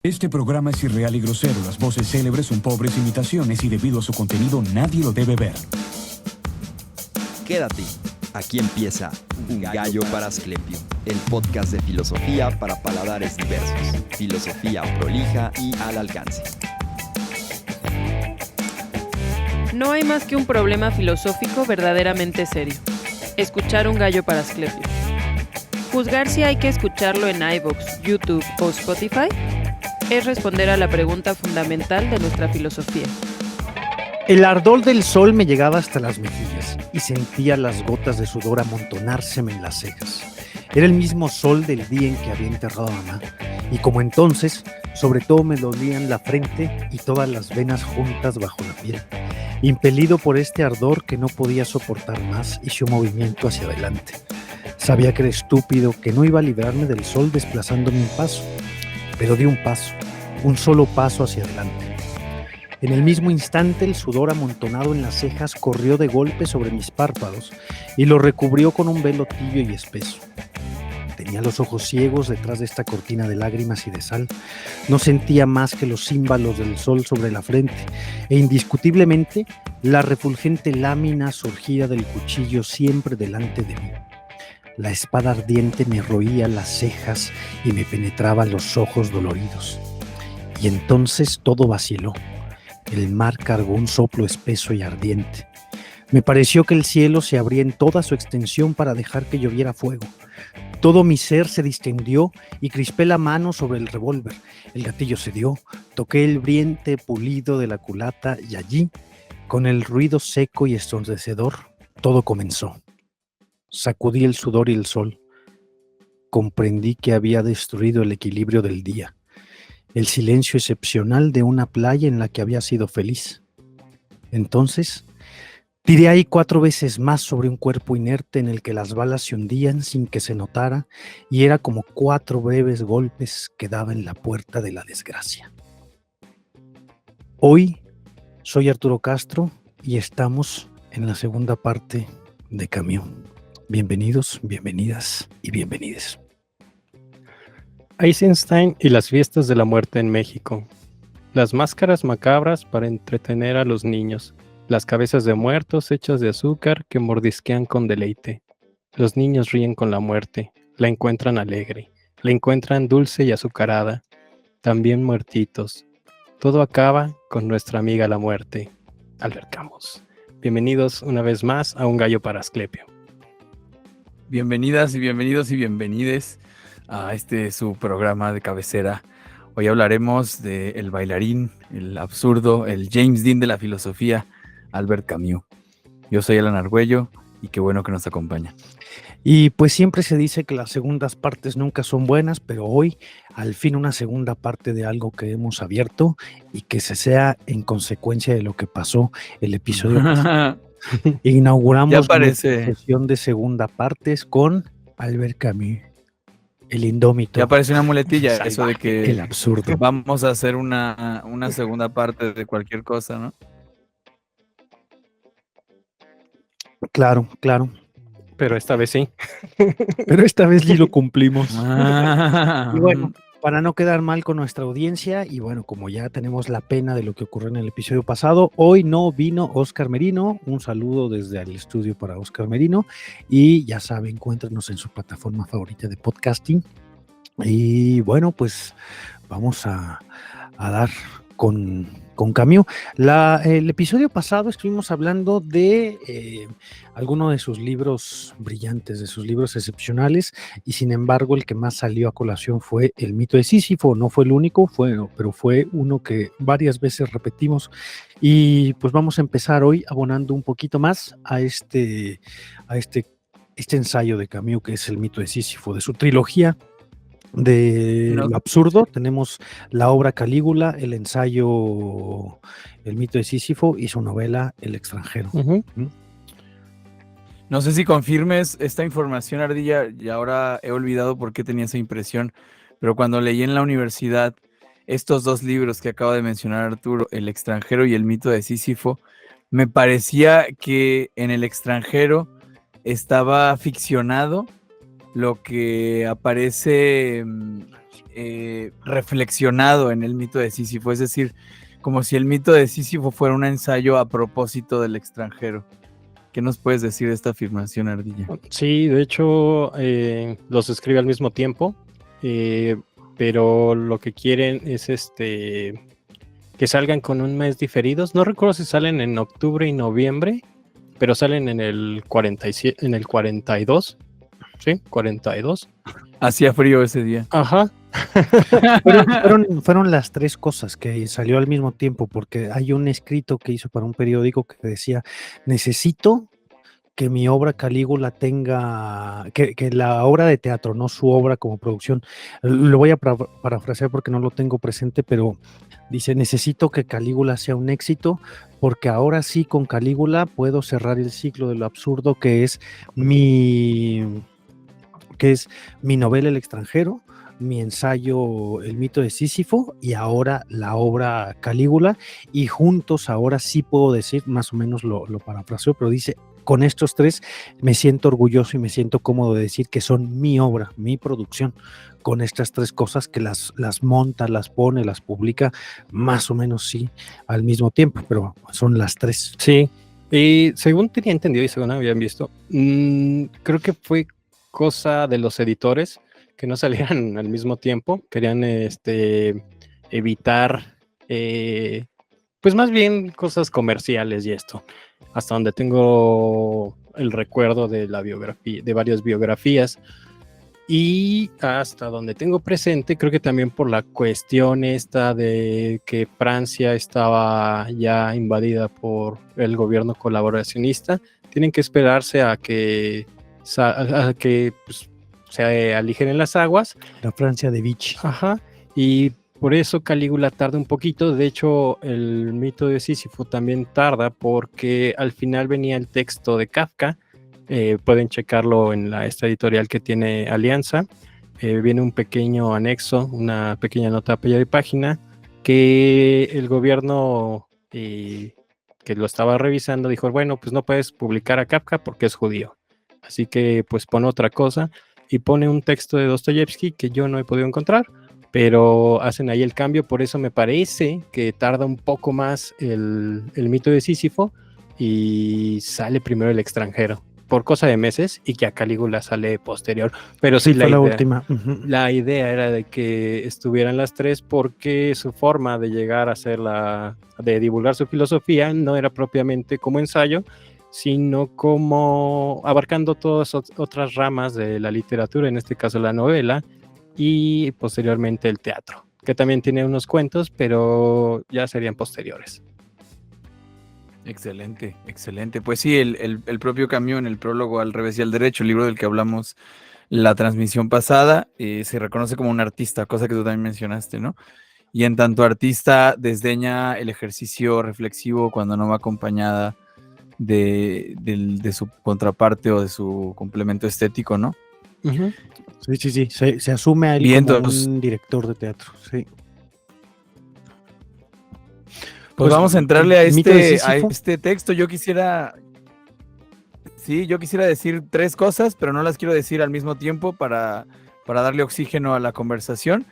Este programa es irreal y grosero. Las voces célebres son pobres imitaciones y debido a su contenido nadie lo debe ver. Quédate, aquí empieza Un Gallo para Asclepio, el podcast de filosofía para paladares diversos, filosofía prolija y al alcance. No hay más que un problema filosófico verdaderamente serio: escuchar Un Gallo para Asclepio. Juzgar si hay que escucharlo en iVoox, YouTube o Spotify es responder a la pregunta fundamental de nuestra filosofía. El ardor del sol me llegaba hasta las mejillas y sentía las gotas de sudor amontonárseme en las cejas. Era el mismo sol del día en que había enterrado a mamá, y como entonces, sobre todo me dolían la frente y todas las venas juntas bajo la piel. Impelido por este ardor que no podía soportar más, hice un movimiento hacia adelante. Sabía que era estúpido, que no iba a librarme del sol desplazándome un paso, pero di un paso, un solo paso hacia adelante. En el mismo instante el sudor amontonado en las cejas corrió de golpe sobre mis párpados y lo recubrió con un velo tibio y espeso. Tenía los ojos ciegos detrás de esta cortina de lágrimas y de sal. No sentía más que los címbalos del sol sobre la frente e indiscutiblemente la refulgente lámina surgida del cuchillo siempre delante de mí. La espada ardiente me roía las cejas y me penetraba los ojos doloridos. Y entonces todo vaciló. El mar cargó un soplo espeso y ardiente. Me pareció que el cielo se abría en toda su extensión para dejar que lloviera fuego. Todo mi ser se distendió y crispé la mano sobre el revólver. El gatillo se dio, toqué el briente pulido de la culata y allí, con el ruido seco y ensordecedor, todo comenzó. Sacudí el sudor y el sol. Comprendí que había destruido el equilibrio del día, el silencio excepcional de una playa en la que había sido feliz. Entonces, tiré ahí 4 veces más sobre un cuerpo inerte en el que las balas se hundían sin que se notara, y era como 4 breves golpes que daba en la puerta de la desgracia. Hoy soy Arturo Castro y estamos en la segunda parte de Camus. Bienvenidos, bienvenidas y bienvenides. Eisenstein y las fiestas de la muerte en México. Las máscaras macabras para entretener a los niños. Las cabezas de muertos hechas de azúcar que mordisquean con deleite. Los niños ríen con la muerte, la encuentran alegre, la encuentran dulce y azucarada. También muertitos. Todo acaba con nuestra amiga la muerte. Albert Camus. Bienvenidos una vez más a Un Gallo para Asclepio. Bienvenidas y bienvenidos y bienvenides a su programa de cabecera. Hoy hablaremos de el bailarín, el absurdo, el James Dean de la filosofía, Albert Camus. Yo soy Alan Argüello y qué bueno que nos acompaña. Y pues siempre se dice que las segundas partes nunca son buenas, pero hoy al fin una segunda parte de algo que hemos abierto y que se sea en consecuencia de lo que pasó el episodio pasado. Inauguramos nuestra sesión de segunda partes con Albert Camus, el indómito. Ya parece una muletilla salvaje, eso de que el absurdo. Vamos a hacer una segunda parte de cualquier cosa, ¿no? Claro. Pero esta vez sí. Pero esta vez sí lo cumplimos. Y bueno, para no quedar mal con nuestra audiencia, y bueno, como ya tenemos la pena de lo que ocurrió en el episodio pasado, hoy no vino Oscar Merino. Un saludo desde el estudio para Oscar Merino. Y ya saben, encuéntrenos en su plataforma favorita de podcasting. Y bueno, pues vamos a dar con Camus. El episodio pasado estuvimos hablando de algunos de sus libros brillantes, de sus libros excepcionales, y sin embargo el que más salió a colación fue El mito de Sísifo. No fue el único, pero fue uno que varias veces repetimos, y pues vamos a empezar hoy abonando un poquito más a este ensayo de Camus, que es El mito de Sísifo, de su trilogía de lo absurdo. Tenemos la obra Calígula, el ensayo El mito de Sísifo y su novela El extranjero. Uh-huh. No sé si confirmes esta información, Ardilla, y ahora he olvidado por qué tenía esa impresión, pero cuando leí en la universidad estos 2 libros que acaba de mencionar Arturo, El extranjero y El mito de Sísifo, me parecía que en El extranjero estaba ficcionado lo que aparece reflexionado en el mito de Sísifo, es decir, como si el mito de Sísifo fuera un ensayo a propósito del extranjero. ¿Qué nos puedes decir de esta afirmación, Ardilla? Sí, de hecho, los escribe al mismo tiempo, pero lo que quieren es que salgan con un mes diferidos. No recuerdo si salen en octubre y noviembre, pero salen en el 47, en el 42. Sí, 42. Hacía frío ese día. Ajá. Fueron las tres cosas que salió al mismo tiempo, porque hay un escrito que hizo para un periódico que decía: necesito que mi obra Calígula tenga, que la obra de teatro, no su obra como producción, lo voy a parafrasear porque no lo tengo presente, pero dice: necesito que Calígula sea un éxito, porque ahora sí con Calígula puedo cerrar el ciclo de lo absurdo que es mi novela El extranjero, mi ensayo El mito de Sísifo y ahora la obra Calígula, y juntos ahora sí puedo decir, más o menos lo parafraseo, pero dice: con estos tres me siento orgulloso y me siento cómodo de decir que son mi obra, mi producción, con estas tres cosas que las monta, las pone, las publica, más o menos sí, al mismo tiempo, pero son las tres. Sí, y según tenía entendido y según habían visto, creo que fue cosa de los editores que no salieran al mismo tiempo, querían evitar, pues más bien cosas comerciales y esto, hasta donde tengo el recuerdo de la biografía, de varias biografías, y hasta donde tengo presente, creo que también por la cuestión esta de que Francia estaba ya invadida por el gobierno colaboracionista, tienen que esperarse a que pues, se aligeren las aguas. La Francia de Vichy. Ajá, y por eso Calígula tarda un poquito. De hecho, el mito de Sísifo también tarda porque al final venía el texto de Kafka. Pueden checarlo en esta editorial que tiene Alianza. Viene un pequeño anexo, una pequeña nota a pie de página, que el gobierno que lo estaba revisando dijo: bueno, pues no puedes publicar a Kafka porque es judío, así que pues pone otra cosa, y pone un texto de Dostoyevsky que yo no he podido encontrar, pero hacen ahí el cambio. Por eso me parece que tarda un poco más el mito de Sísifo y sale primero El extranjero, por cosa de meses, y que a Calígula sale posterior. Pero sí, fue la última. Uh-huh. La idea era de que estuvieran las tres porque su forma de llegar a de divulgar su filosofía no era propiamente como ensayo, sino como abarcando todas otras ramas de la literatura, en este caso la novela, y posteriormente el teatro, que también tiene unos cuentos, pero ya serían posteriores. Excelente, excelente. Pues sí, el propio Camus en el prólogo Al revés y al derecho, el libro del que hablamos la transmisión pasada, se reconoce como un artista, cosa que tú también mencionaste, ¿no? Y en tanto artista desdeña el ejercicio reflexivo cuando no va acompañada de su contraparte o de su complemento estético, ¿no? Uh-huh. Sí. Se asume a él Bien, como entonces, un director de teatro, sí. Pues vamos a entrarle a ¿Mito de este texto. Yo quisiera decir tres cosas, pero no las quiero decir al mismo tiempo para darle oxígeno a la conversación.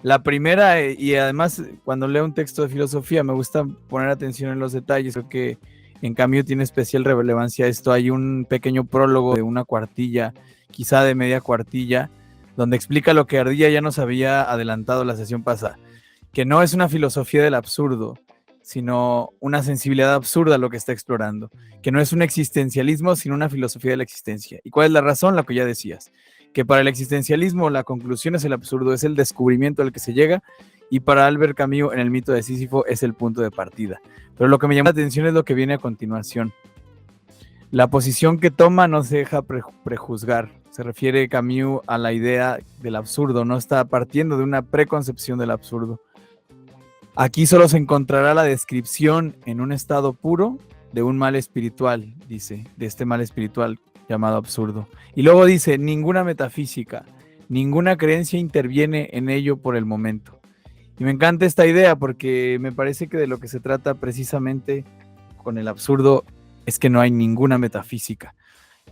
La primera, y además cuando leo un texto de filosofía me gusta poner atención en los detalles, creo que en cambio tiene especial relevancia esto. Hay un pequeño prólogo de una cuartilla, quizá de media cuartilla, donde explica lo que Ardilla ya nos había adelantado la sesión pasada, que no es una filosofía del absurdo, sino una sensibilidad absurda lo que está explorando, que no es un existencialismo, sino una filosofía de la existencia. ¿Y cuál es la razón? Lo que ya decías, que para el existencialismo la conclusión es el absurdo, es el descubrimiento al que se llega, y para Albert Camus en el mito de Sísifo es el punto de partida. Pero lo que me llama la atención es lo que viene a continuación. La posición que toma no se deja prejuzgar. Se refiere Camus a la idea del absurdo, no está partiendo de una preconcepción del absurdo. Aquí solo se encontrará la descripción en un estado puro de un mal espiritual, dice, de este mal espiritual llamado absurdo. Y luego dice: ninguna metafísica, ninguna creencia interviene en ello por el momento. Y me encanta esta idea porque me parece que de lo que se trata precisamente con el absurdo es que no hay ninguna metafísica.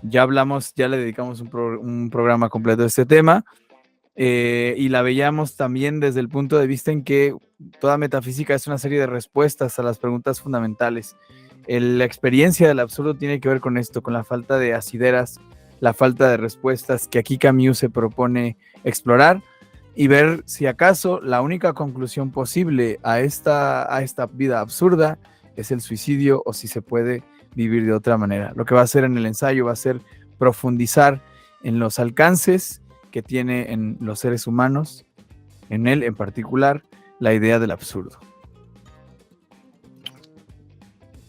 Ya hablamos, ya le dedicamos un programa completo a este tema. y la veíamos también desde el punto de vista en que toda metafísica es una serie de respuestas a las preguntas fundamentales. La experiencia del absurdo tiene que ver con esto, con la falta de asideras, la falta de respuestas que aquí Camus se propone explorar y ver si acaso la única conclusión posible a esta vida absurda es el suicidio o si se puede vivir de otra manera. Lo que va a hacer en el ensayo va a ser profundizar en los alcances que tiene en los seres humanos, en él en particular, la idea del absurdo.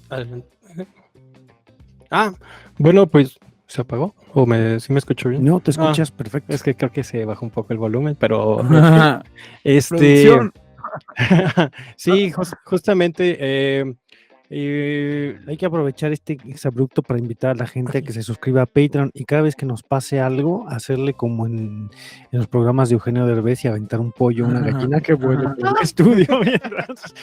Adelante. Bueno, pues ¿se apagó? ¿O sí me escucho bien? No, te escuchas perfecto. Es que creo que se bajó un poco el volumen, pero Producción. sí, justamente Hay que aprovechar este exabrupto para invitar a la gente a que se suscriba a Patreon y cada vez que nos pase algo, hacerle como en los programas de Eugenio Derbez y aventar un pollo, una gallina que vuele por el estudio, mientras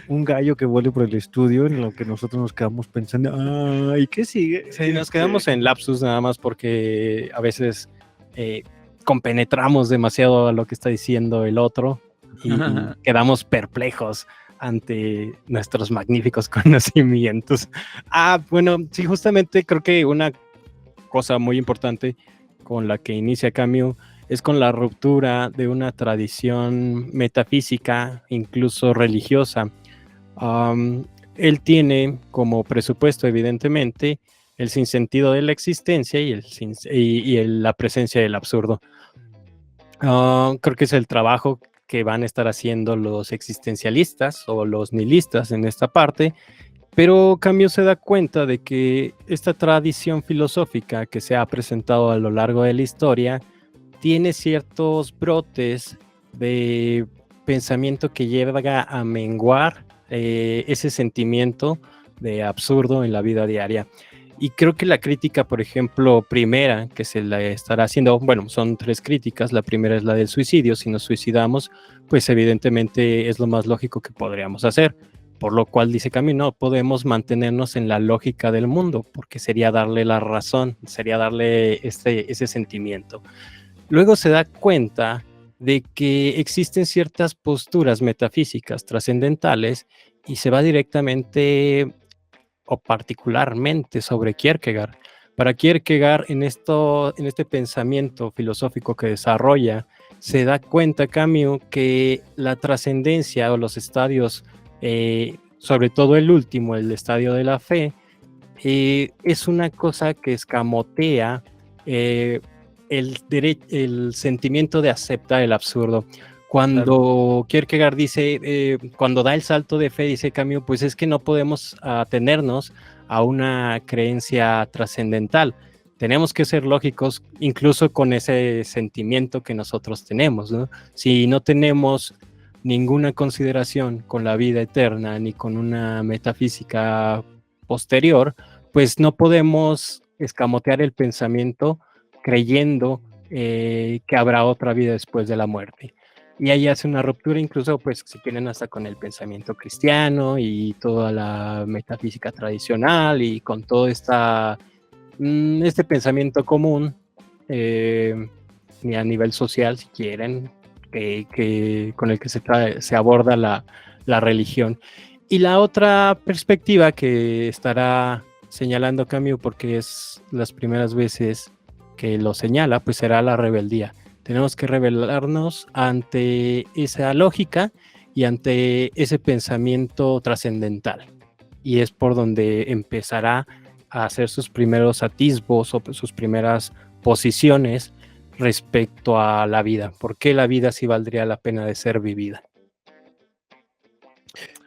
un gallo que vuele por el estudio, en lo que nosotros nos quedamos pensando, ¿y qué sigue? sí, nos quedamos en lapsus nada más porque a veces compenetramos demasiado a lo que está diciendo el otro y quedamos perplejos ante nuestros magníficos conocimientos. Bueno, sí, justamente creo que una cosa muy importante con la que inicia Camus es con la ruptura de una tradición metafísica, incluso religiosa. Él tiene como presupuesto, evidentemente, el sinsentido de la existencia y la presencia del absurdo. Creo que es el trabajo que van a estar haciendo los existencialistas o los nihilistas en esta parte, pero Camus se da cuenta de que esta tradición filosófica que se ha presentado a lo largo de la historia tiene ciertos brotes de pensamiento que llega a menguar ese sentimiento de absurdo en la vida diaria. Y creo que la crítica, por ejemplo, primera que se la estará haciendo, bueno, son 3 críticas. La primera es la del suicidio. Si nos suicidamos, pues evidentemente es lo más lógico que podríamos hacer. Por lo cual dice Camus, no podemos mantenernos en la lógica del mundo, porque sería darle la razón, sería darle ese sentimiento. Luego se da cuenta de que existen ciertas posturas metafísicas trascendentales y se va directamente o particularmente sobre Kierkegaard. Para Kierkegaard, en este pensamiento filosófico que desarrolla, se da cuenta Camus que la trascendencia o los estadios, sobre todo el último, el estadio de la fe, es una cosa que escamotea el sentimiento de aceptar el absurdo. Cuando Kierkegaard dice, cuando da el salto de fe, dice Camus, pues es que no podemos atenernos a una creencia trascendental. Tenemos que ser lógicos, incluso con ese sentimiento que nosotros tenemos, ¿no? Si no tenemos ninguna consideración con la vida eterna ni con una metafísica posterior, pues no podemos escamotear el pensamiento creyendo que habrá otra vida después de la muerte. Y ahí hace una ruptura, incluso, pues, si quieren, hasta con el pensamiento cristiano y toda la metafísica tradicional y con todo este pensamiento común, y a nivel social, si quieren, con el que se aborda la religión. Y la otra perspectiva que estará señalando Camus, porque es las primeras veces que lo señala, pues será la rebeldía. Tenemos que rebelarnos ante esa lógica y ante ese pensamiento trascendental. Y es por donde empezará a hacer sus primeros atisbos o sus primeras posiciones respecto a la vida. ¿Por qué la vida sí valdría la pena de ser vivida?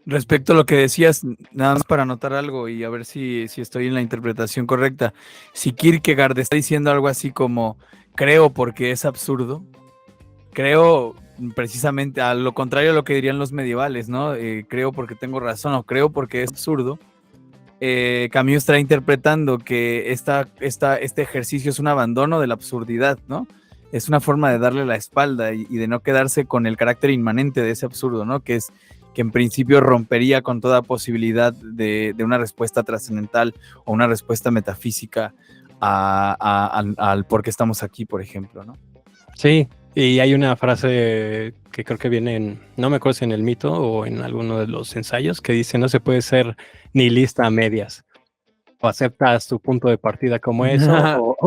Respecto a lo que decías, nada más para anotar algo y a ver si estoy en la interpretación correcta. Si Kierkegaard está diciendo algo así como creo porque es absurdo, creo precisamente a lo contrario a lo que dirían los medievales, ¿no? Creo porque tengo razón o creo porque es absurdo. Camus está interpretando que este ejercicio es un abandono de la absurdidad, ¿no? Es una forma de darle la espalda y de no quedarse con el carácter inmanente de ese absurdo, ¿no? Que en principio rompería con toda posibilidad de una respuesta trascendental o una respuesta metafísica al por qué estamos aquí, por ejemplo, ¿no? Sí, Y hay una frase que creo que viene no me acuerdo si en el mito o en alguno de los ensayos, que dice: no se puede ser nihilista a medias. O aceptas tu punto de partida como eso,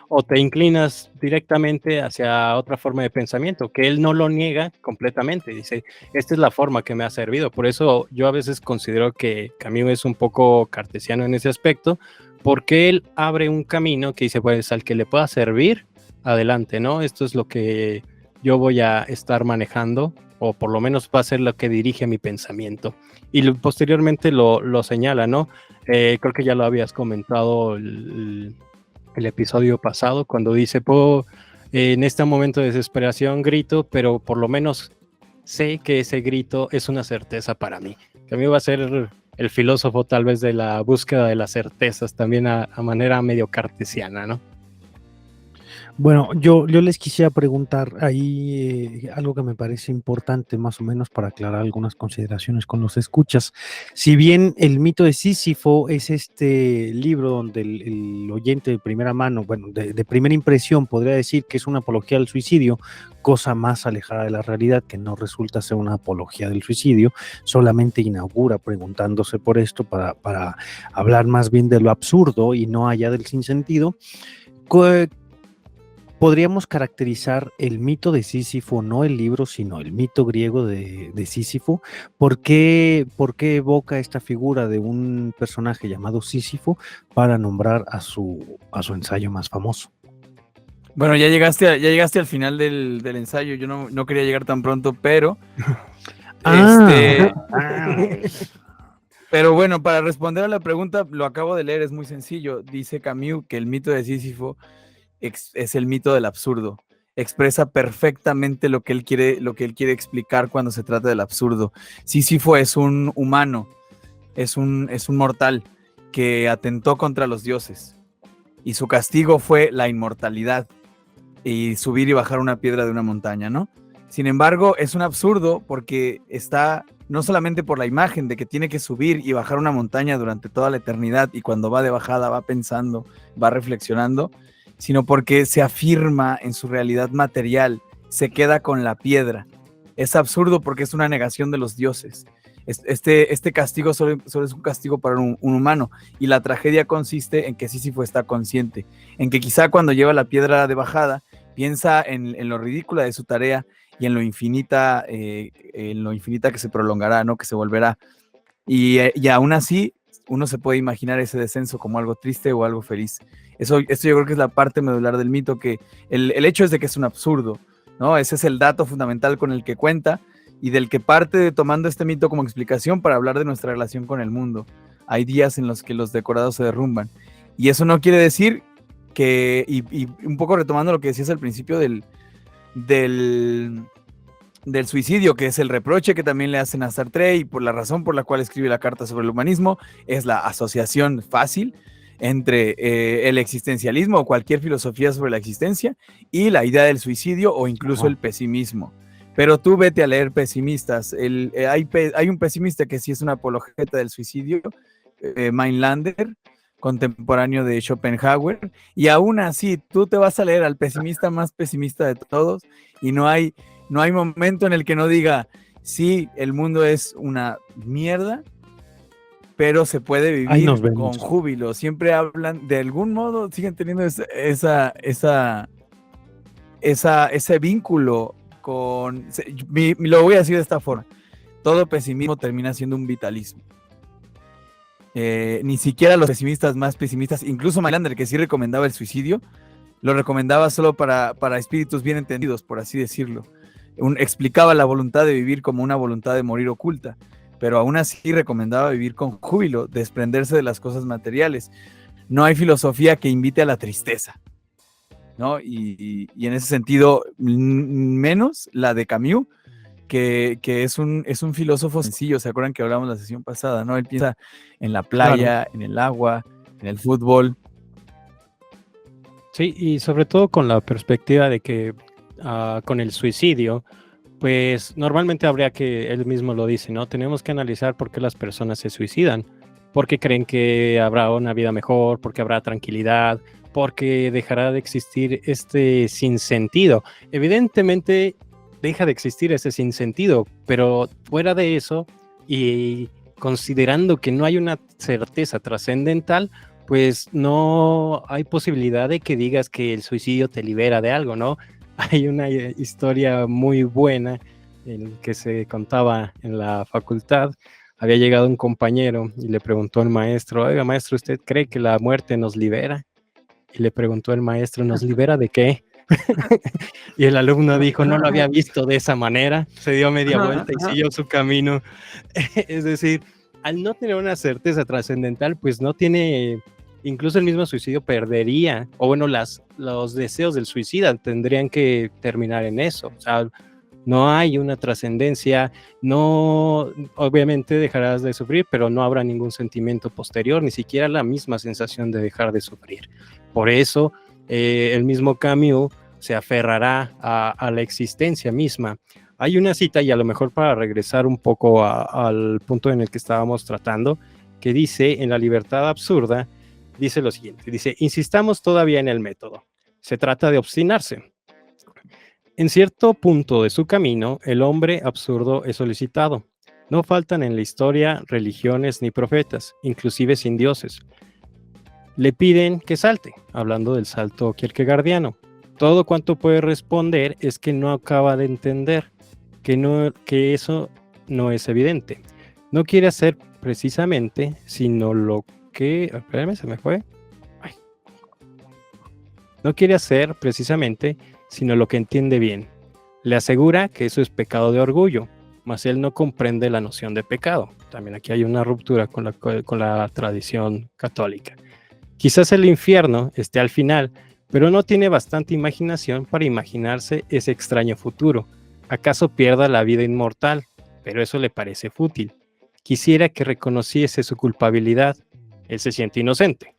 o te inclinas directamente hacia otra forma de pensamiento, que él no lo niega completamente. Dice, esta es la forma que me ha servido. Por eso yo a veces considero que Camus es un poco cartesiano en ese aspecto, porque él abre un camino que dice, pues al que le pueda servir, adelante, ¿no? Esto es lo que yo voy a estar manejando, o por lo menos va a ser lo que dirige mi pensamiento. Y posteriormente lo señala, ¿no? Creo que ya lo habías comentado el episodio pasado, cuando dice, en este momento de desesperación grito, pero por lo menos sé que ese grito es una certeza para mí. Que a mí va a ser el filósofo tal vez de la búsqueda de las certezas, también a manera medio cartesiana, ¿no? Bueno, yo les quisiera preguntar ahí algo que me parece importante, más o menos para aclarar algunas consideraciones con los escuchas. Si bien el mito de Sísifo es este libro donde el oyente de primera mano, bueno, de primera impresión podría decir que es una apología al suicidio, cosa más alejada de la realidad, que no resulta ser una apología del suicidio, solamente inaugura preguntándose por esto para hablar más bien de lo absurdo y no allá del sinsentido. Podríamos caracterizar el mito de Sísifo, no el libro, sino el mito griego de Sísifo. ¿Por qué evoca esta figura de un personaje llamado Sísifo para nombrar a su ensayo más famoso? Bueno, ya llegaste al final del ensayo. Yo no quería llegar tan pronto, pero pero bueno, para responder a la pregunta, lo acabo de leer, es muy sencillo. Dice Camus que el mito de Sísifo es el mito del absurdo. Expresa perfectamente lo que él quiere explicar cuando se trata del absurdo. Sísifo es un humano, es un mortal que atentó contra los dioses y su castigo fue la inmortalidad y subir y bajar una piedra de una montaña, ¿no? Sin embargo, es un absurdo porque está no solamente por la imagen de que tiene que subir y bajar una montaña durante toda la eternidad y cuando va de bajada va pensando, va reflexionando, sino porque se afirma en su realidad material, se queda con la piedra. Es absurdo porque es una negación de los dioses. Este castigo solo es un castigo para un humano, y la tragedia consiste en que Sísifo está consciente, en que quizá cuando lleva la piedra de bajada, piensa en lo ridícula de su tarea y en lo infinita que se prolongará, ¿no? Que se volverá. Y aún así, uno se puede imaginar ese descenso como algo triste o algo feliz. Esto yo creo que es la parte medular del mito, que el hecho es de que es un absurdo, ¿no? Ese es el dato fundamental con el que cuenta y del que parte tomando este mito como explicación para hablar de nuestra relación con el mundo. Hay días en los que los decorados se derrumban. Y eso no quiere decir que, y un poco retomando lo que decías al principio del suicidio, que es el reproche que también le hacen a Sartre, y por la razón por la cual escribe la carta sobre el humanismo, es la asociación fácil entre el existencialismo o cualquier filosofía sobre la existencia y la idea del suicidio o incluso el pesimismo. Pero tú vete a leer pesimistas. Hay un pesimista que sí es una apologeta del suicidio, Mainlander, contemporáneo de Schopenhauer, y aún así tú te vas a leer al pesimista más pesimista de todos y no hay momento en el que no diga, sí, el mundo es una mierda, pero se puede vivir con júbilo. Siempre hablan, de algún modo, siguen teniendo ese vínculo con... Lo voy a decir de esta forma. Todo pesimismo termina siendo un vitalismo. Ni siquiera los pesimistas más pesimistas, incluso Mailander, que sí recomendaba el suicidio, lo recomendaba solo para espíritus bien entendidos, por así decirlo. Explicaba la voluntad de vivir como una voluntad de morir oculta, pero aún así recomendaba vivir con júbilo, desprenderse de las cosas materiales. No hay filosofía que invite a la tristeza, ¿no? Y en ese sentido, menos la de Camus, que es un filósofo sencillo. ¿Se acuerdan que hablamos la sesión pasada, no? Él piensa en la playa, en el agua, en el fútbol. Sí, y sobre todo con la perspectiva de que con el suicidio, pues normalmente habría que, él mismo lo dice, ¿no? Tenemos que analizar por qué las personas se suicidan, porque creen que habrá una vida mejor, porque habrá tranquilidad, porque dejará de existir este sinsentido. Evidentemente deja de existir ese sinsentido, pero fuera de eso y considerando que no hay una certeza trascendental, pues no hay posibilidad de que digas que el suicidio te libera de algo, ¿no? Hay una historia muy buena que se contaba en la facultad. Había llegado un compañero y le preguntó al maestro: oiga, maestro, ¿usted cree que la muerte nos libera? Y le preguntó el maestro: ¿nos libera de qué? Y el alumno dijo: no lo había visto de esa manera. Se dio media vuelta y siguió su camino. Es decir, al no tener una certeza trascendental, pues no tiene, incluso el mismo suicidio perdería, o bueno, los deseos del suicida tendrían que terminar en eso. O sea, no hay una trascendencia, no, obviamente dejarás de sufrir, pero no habrá ningún sentimiento posterior, ni siquiera la misma sensación de dejar de sufrir. Por eso, el mismo Camus se aferrará a la existencia misma. Hay una cita, y a lo mejor para regresar un poco al punto en el que estábamos tratando, que dice, en La libertad absurda, dice lo siguiente, dice: insistamos todavía en el método. Se trata de obstinarse. En cierto punto de su camino, el hombre absurdo es solicitado. No faltan en la historia religiones ni profetas, inclusive sin dioses. Le piden que salte, hablando del salto kierkegaardiano. Todo cuanto puede responder es que no acaba de entender, que eso no es evidente. No quiere hacer precisamente sino lo que... Espérame, se me fue. Ay. No quiere hacer precisamente sino lo que entiende bien. Le asegura que eso es pecado de orgullo, mas él no comprende la noción de pecado. También aquí hay una ruptura con la tradición católica. Quizás el infierno esté al final, pero no tiene bastante imaginación para imaginarse ese extraño futuro. ¿Acaso pierda la vida inmortal? Pero eso le parece fútil. Quisiera que reconociese su culpabilidad. Él se siente inocente.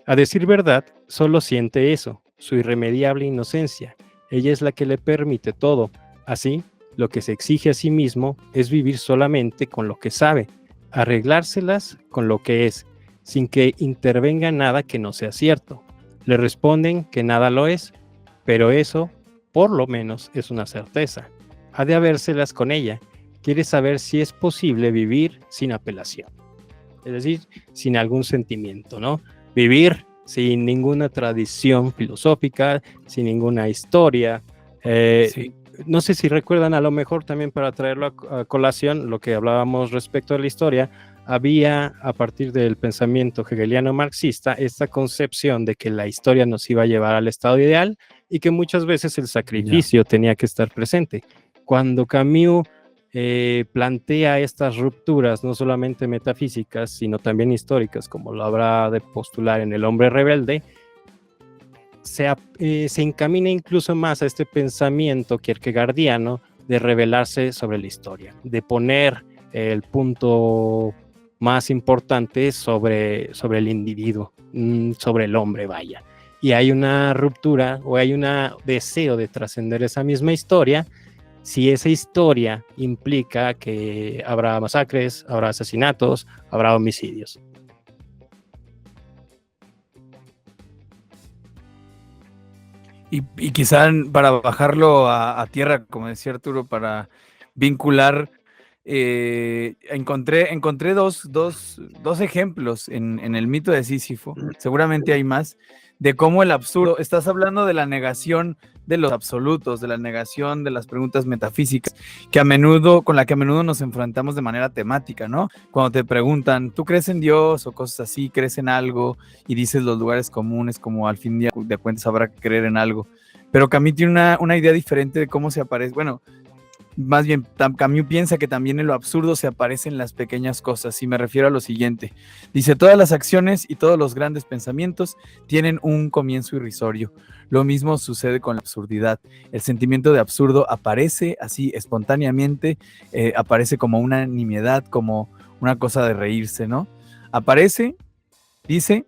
A decir verdad, solo siente eso, su irremediable inocencia. Ella es la que le permite todo. Así, lo que se exige a sí mismo es vivir solamente con lo que sabe, arreglárselas con lo que es, sin que intervenga nada que no sea cierto. Le responden que nada lo es, pero eso, por lo menos, es una certeza. Ha de habérselas con ella. Quiere saber si es posible vivir sin apelación. Es decir, sin algún sentimiento, ¿no? Vivir sin ninguna tradición filosófica, sin ninguna historia. Sí. No sé si recuerdan, a lo mejor también para traerlo a colación, lo que hablábamos respecto a la historia, había, a partir del pensamiento hegeliano marxista, esta concepción de que la historia nos iba a llevar al estado ideal y que muchas veces el sacrificio tenía que estar presente. Cuando Camus plantea estas rupturas, no solamente metafísicas, sino también históricas, como lo habrá de postular en El hombre rebelde, se encamina incluso más a este pensamiento kierkegaardiano de revelarse sobre la historia, de poner el punto más importante sobre el individuo, sobre el hombre, vaya. Y hay una ruptura o hay un deseo de trascender esa misma historia, si esa historia implica que habrá masacres, habrá asesinatos, habrá homicidios. Y quizá para bajarlo a tierra, como decía Arturo, para vincular, encontré dos ejemplos en el mito de Sísifo, seguramente hay más, de cómo el absurdo, estás hablando de la negación de los absolutos, de la negación de las preguntas metafísicas, con la que a menudo nos enfrentamos de manera temática, ¿no? Cuando te preguntan, ¿tú crees en Dios? O cosas así, ¿crees en algo? Y dices los lugares comunes, como al fin de cuentas habrá que creer en algo. Pero Camus tiene una idea diferente de cómo se aparece, bueno, más bien, Camus piensa que también en lo absurdo se aparecen las pequeñas cosas, y me refiero a lo siguiente. Dice, todas las acciones y todos los grandes pensamientos tienen un comienzo irrisorio. Lo mismo sucede con la absurdidad. El sentimiento de absurdo aparece así espontáneamente, aparece como una nimiedad, como una cosa de reírse, ¿no? Aparece, dice,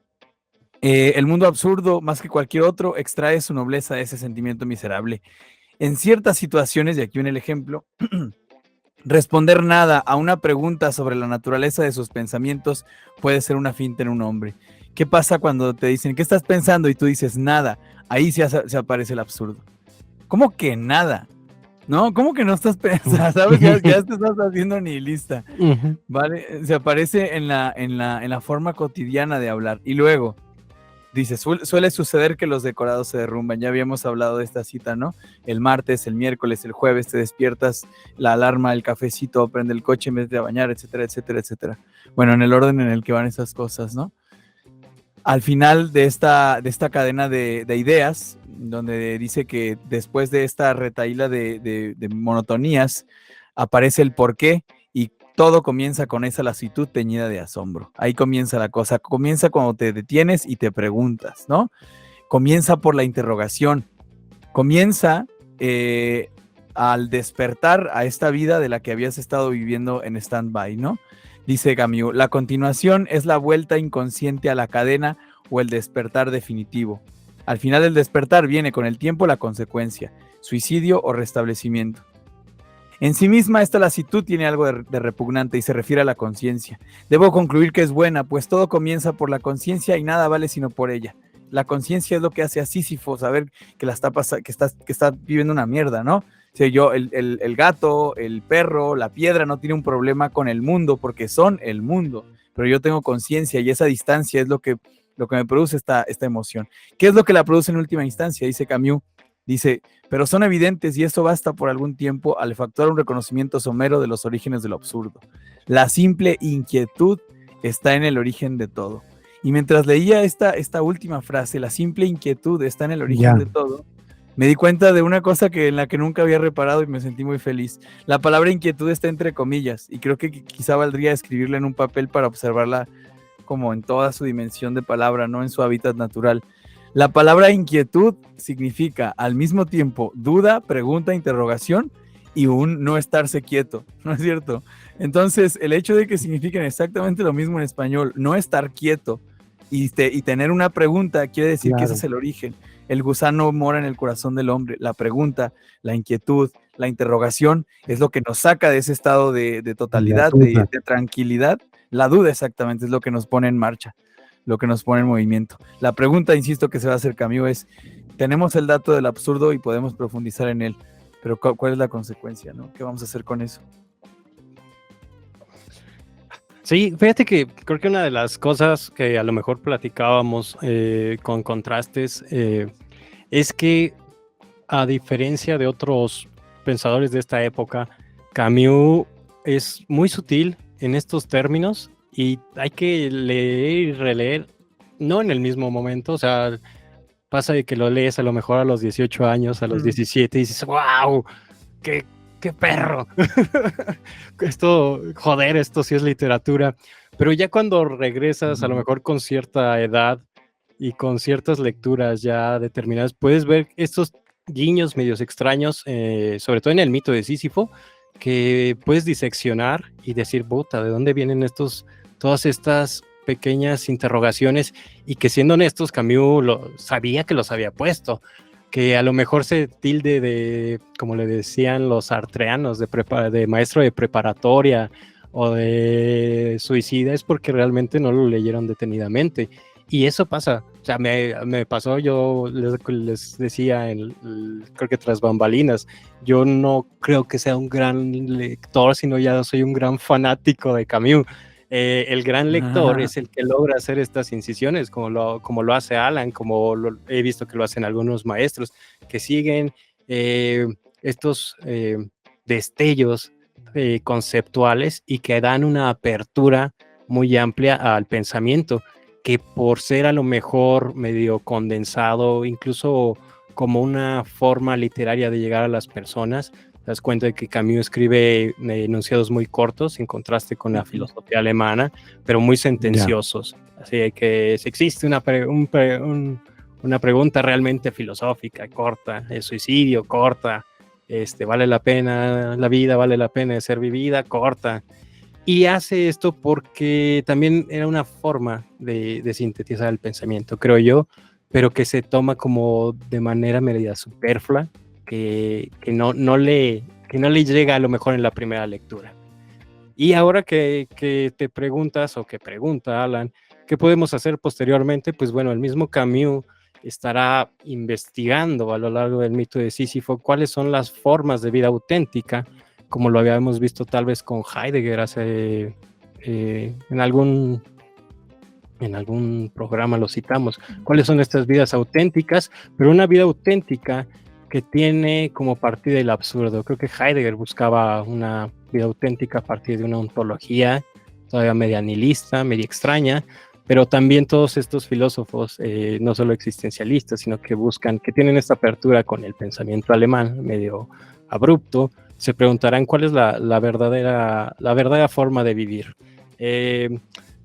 el mundo absurdo, más que cualquier otro, extrae su nobleza de ese sentimiento miserable. En ciertas situaciones, y aquí viene el ejemplo, responder nada a una pregunta sobre la naturaleza de sus pensamientos puede ser una finta en un hombre. ¿Qué pasa cuando te dicen, ¿qué estás pensando? Y tú dices, nada. Ahí se aparece el absurdo. ¿Cómo que nada? ¿No? ¿Cómo que no estás pensando? ¿Sabes? Ya te estás haciendo nihilista. Ujú. ¿Vale? Se aparece en la forma cotidiana de hablar. Y luego, dice, suele suceder que los decorados se derrumban. Ya habíamos hablado de esta cita, ¿no? El martes, el miércoles, el jueves te despiertas, la alarma, el cafecito, prende el coche en vez de bañar, etcétera, etcétera, etcétera. Bueno, en el orden en el que van esas cosas, ¿no? Al final de esta cadena de ideas, donde dice que después de esta retahíla de monotonías, aparece el porqué y todo comienza con esa lasitud teñida de asombro. Ahí comienza la cosa, comienza cuando te detienes y te preguntas, ¿no? Comienza por la interrogación, comienza al despertar a esta vida de la que habías estado viviendo en stand-by, ¿no? Dice Camus, la continuación es la vuelta inconsciente a la cadena o el despertar definitivo. Al final del despertar viene con el tiempo la consecuencia, suicidio o restablecimiento. En sí misma esta lasitud tiene algo de repugnante y se refiere a la conciencia. Debo concluir que es buena, pues todo comienza por la conciencia y nada vale sino por ella. La conciencia es lo que hace a Sísifo saber que está viviendo una mierda, ¿no? O sea, el gato, el perro, la piedra no tiene un problema con el mundo porque son el mundo, pero yo tengo conciencia y esa distancia es lo que me produce esta emoción. ¿Qué es lo que la produce en última instancia? Dice Camus, dice, pero son evidentes y eso basta por algún tiempo al efectuar un reconocimiento somero de los orígenes de lo absurdo. La simple inquietud está en el origen de todo. Y mientras leía esta última frase, la simple inquietud está en el origen de todo, me di cuenta de una cosa en la que nunca había reparado y me sentí muy feliz. La palabra inquietud está entre comillas y creo que quizá valdría escribirla en un papel para observarla como en toda su dimensión de palabra, no en su hábitat natural. La palabra inquietud significa al mismo tiempo duda, pregunta, interrogación y un no estarse quieto, ¿no es cierto? Entonces, el hecho de que signifiquen exactamente lo mismo en español, no estar quieto y tener una pregunta, quiere decir que ese es el origen. El gusano mora en el corazón del hombre. La pregunta, la inquietud, la interrogación es lo que nos saca de ese estado de totalidad, de tranquilidad. La duda exactamente es lo que nos pone en marcha, lo que nos pone en movimiento. La pregunta, insisto, que se va a hacer Camus es, tenemos el dato del absurdo y podemos profundizar en él, pero ¿cuál es la consecuencia, no? ¿Qué vamos a hacer con eso? Sí, fíjate que creo que una de las cosas que a lo mejor platicábamos con contrastes es que a diferencia de otros pensadores de esta época, Camus es muy sutil en estos términos y hay que leer y releer, no en el mismo momento, o sea, pasa de que lo lees a lo mejor a los 18 años, a los 17 y dices, wow, qué perro, esto sí es literatura, pero ya cuando regresas a lo mejor con cierta edad y con ciertas lecturas ya determinadas, puedes ver estos guiños medios extraños, sobre todo en el mito de Sísifo, que puedes diseccionar y decir, puta, ¿de dónde vienen todas estas pequeñas interrogaciones? Y que siendo honestos, Camus sabía que los había puesto, que a lo mejor se tilde de, como le decían los artreanos, de maestro de preparatoria o de suicida, es porque realmente no lo leyeron detenidamente. Y eso pasa, o sea, me pasó, yo les decía, creo que tras bambalinas, yo no creo que sea un gran lector, sino ya soy un gran fanático de Camus. El gran lector es el que logra hacer estas incisiones, como lo hace Alan, como he visto que lo hacen algunos maestros, que siguen estos destellos conceptuales y que dan una apertura muy amplia al pensamiento, que por ser a lo mejor medio condensado, incluso como una forma literaria de llegar a las personas, te das cuenta de que Camus escribe enunciados muy cortos en contraste con la filosofía alemana, pero muy sentenciosos. Así que si existe una pregunta realmente filosófica, corta, el suicidio, corta, vale la pena la vida, vale la pena de ser vivida, corta. Y hace esto porque también era una forma de sintetizar el pensamiento, creo yo, pero que se toma como de manera media superflua, que no le llega a lo mejor en la primera lectura. Y ahora que te preguntas o que pregunta Alan, ¿qué podemos hacer posteriormente? Pues bueno, el mismo Camus estará investigando a lo largo del mito de Sísifo cuáles son las formas de vida auténtica, como lo habíamos visto tal vez con Heidegger hace, en algún programa lo citamos, cuáles son estas vidas auténticas, pero una vida auténtica que tiene como partida el absurdo. Creo que Heidegger buscaba una vida auténtica a partir de una ontología todavía media nihilista, media extraña, pero también todos estos filósofos, no solo existencialistas, sino que tienen esta apertura con el pensamiento alemán, medio abrupto, se preguntarán cuál es la verdadera forma de vivir.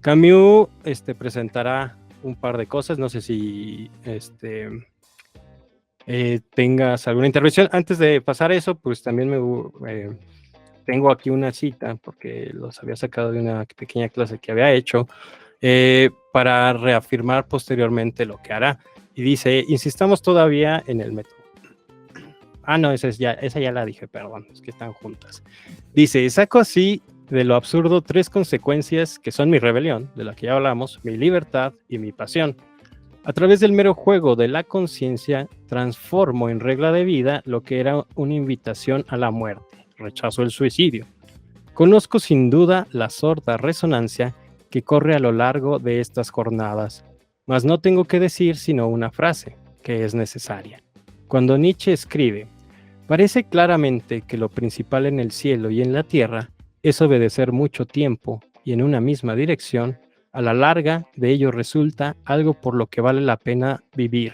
Camus presentará un par de cosas, no sé si tengas alguna intervención. Antes de pasar eso, pues también tengo aquí una cita, porque los había sacado de una pequeña clase que había hecho, para reafirmar posteriormente lo que hará. Y dice, insistamos todavía en el método. No, esa ya la dije, perdón, es que están juntas. Dice, saco así de lo absurdo 3 consecuencias que son mi rebelión, de la que ya hablamos, mi libertad y mi pasión. A través del mero juego de la conciencia, transformo en regla de vida lo que era una invitación a la muerte, rechazo el suicidio. Conozco sin duda la sorda resonancia que corre a lo largo de estas jornadas, mas no tengo que decir sino una frase, que es necesaria. Cuando Nietzsche escribe, parece claramente que lo principal en el cielo y en la tierra es obedecer mucho tiempo y en una misma dirección, a la larga de ello resulta algo por lo que vale la pena vivir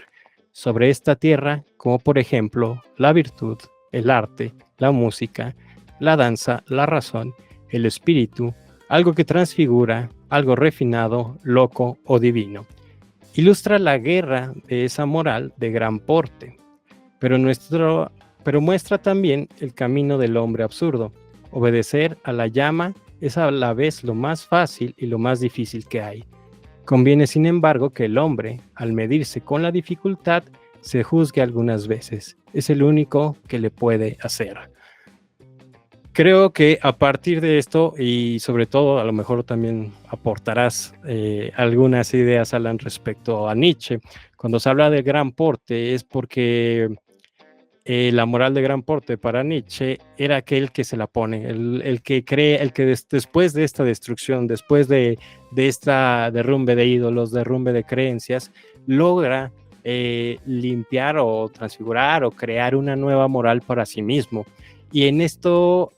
sobre esta tierra, como por ejemplo la virtud, el arte, la música, la danza, la razón, el espíritu, algo que transfigura, algo refinado, loco o divino. Ilustra la guerra de esa moral de gran porte, pero muestra también el camino del hombre absurdo. Obedecer a la llama es a la vez lo más fácil y lo más difícil que hay. Conviene, sin embargo, que el hombre, al medirse con la dificultad, se juzgue algunas veces. Es el único que le puede hacer. Creo que a partir de esto, y sobre todo a lo mejor también aportarás algunas ideas, Alan, respecto a Nietzsche. Cuando se habla de gran porte es porque la moral de gran porte para Nietzsche era aquel que se la pone, el que cree, después de esta destrucción, después de esta derrumbe de ídolos, derrumbe de creencias, logra limpiar o transfigurar o crear una nueva moral para sí mismo. Y en esto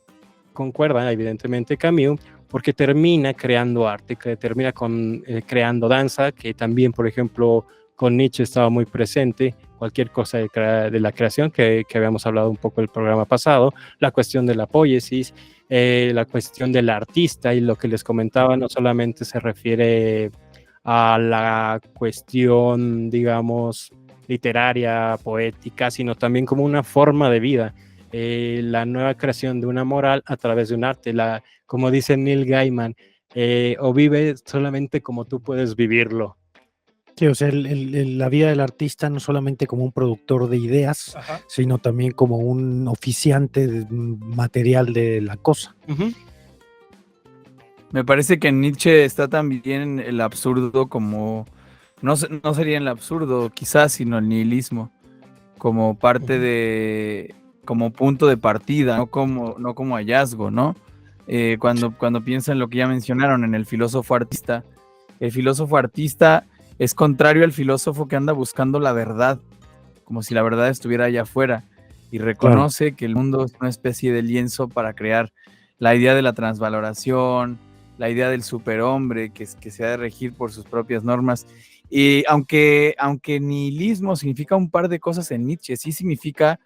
concuerda evidentemente Camus, porque termina creando arte, que termina creando danza, que también, por ejemplo, con Nietzsche estaba muy presente, cualquier cosa de la creación que habíamos hablado un poco el programa pasado, la cuestión de la poiesis, la cuestión del artista, y lo que les comentaba no solamente se refiere a la cuestión, digamos, literaria, poética, sino también como una forma de vida, la nueva creación de una moral a través de un arte, como dice Neil Gaiman, o vive solamente como tú puedes vivirlo. Sí, o sea, la vida del artista no solamente como un productor de ideas, ajá, sino también como un oficiante material de la cosa. Uh-huh. Me parece que en Nietzsche está también el absurdo como, no sería el absurdo quizás, sino el nihilismo, como parte de, como punto de partida, no como hallazgo, ¿no? Cuando piensan lo que ya mencionaron en el filósofo artista es contrario al filósofo que anda buscando la verdad, como si la verdad estuviera allá afuera, y reconoce que el mundo es una especie de lienzo para crear la idea de la transvaloración, la idea del superhombre que se ha de regir por sus propias normas. Y aunque nihilismo significa un par de cosas en Nietzsche, sí significa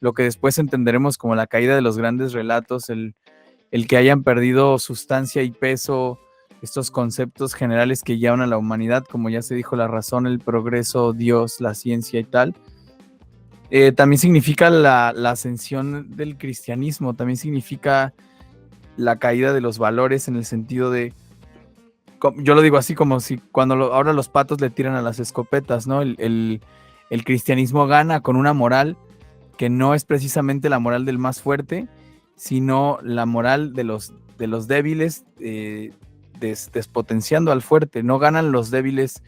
lo que después entenderemos como la caída de los grandes relatos, el que hayan perdido sustancia y peso estos conceptos generales que llevan a la humanidad, como ya se dijo, la razón, el progreso, Dios, la ciencia y tal. También significa la ascensión del cristianismo, también significa la caída de los valores en el sentido de, yo lo digo así como si ahora los patos le tiran a las escopetas, ¿no? El cristianismo gana con una moral que no es precisamente la moral del más fuerte, sino la moral de los débiles, despotenciando al fuerte. No ganan los débiles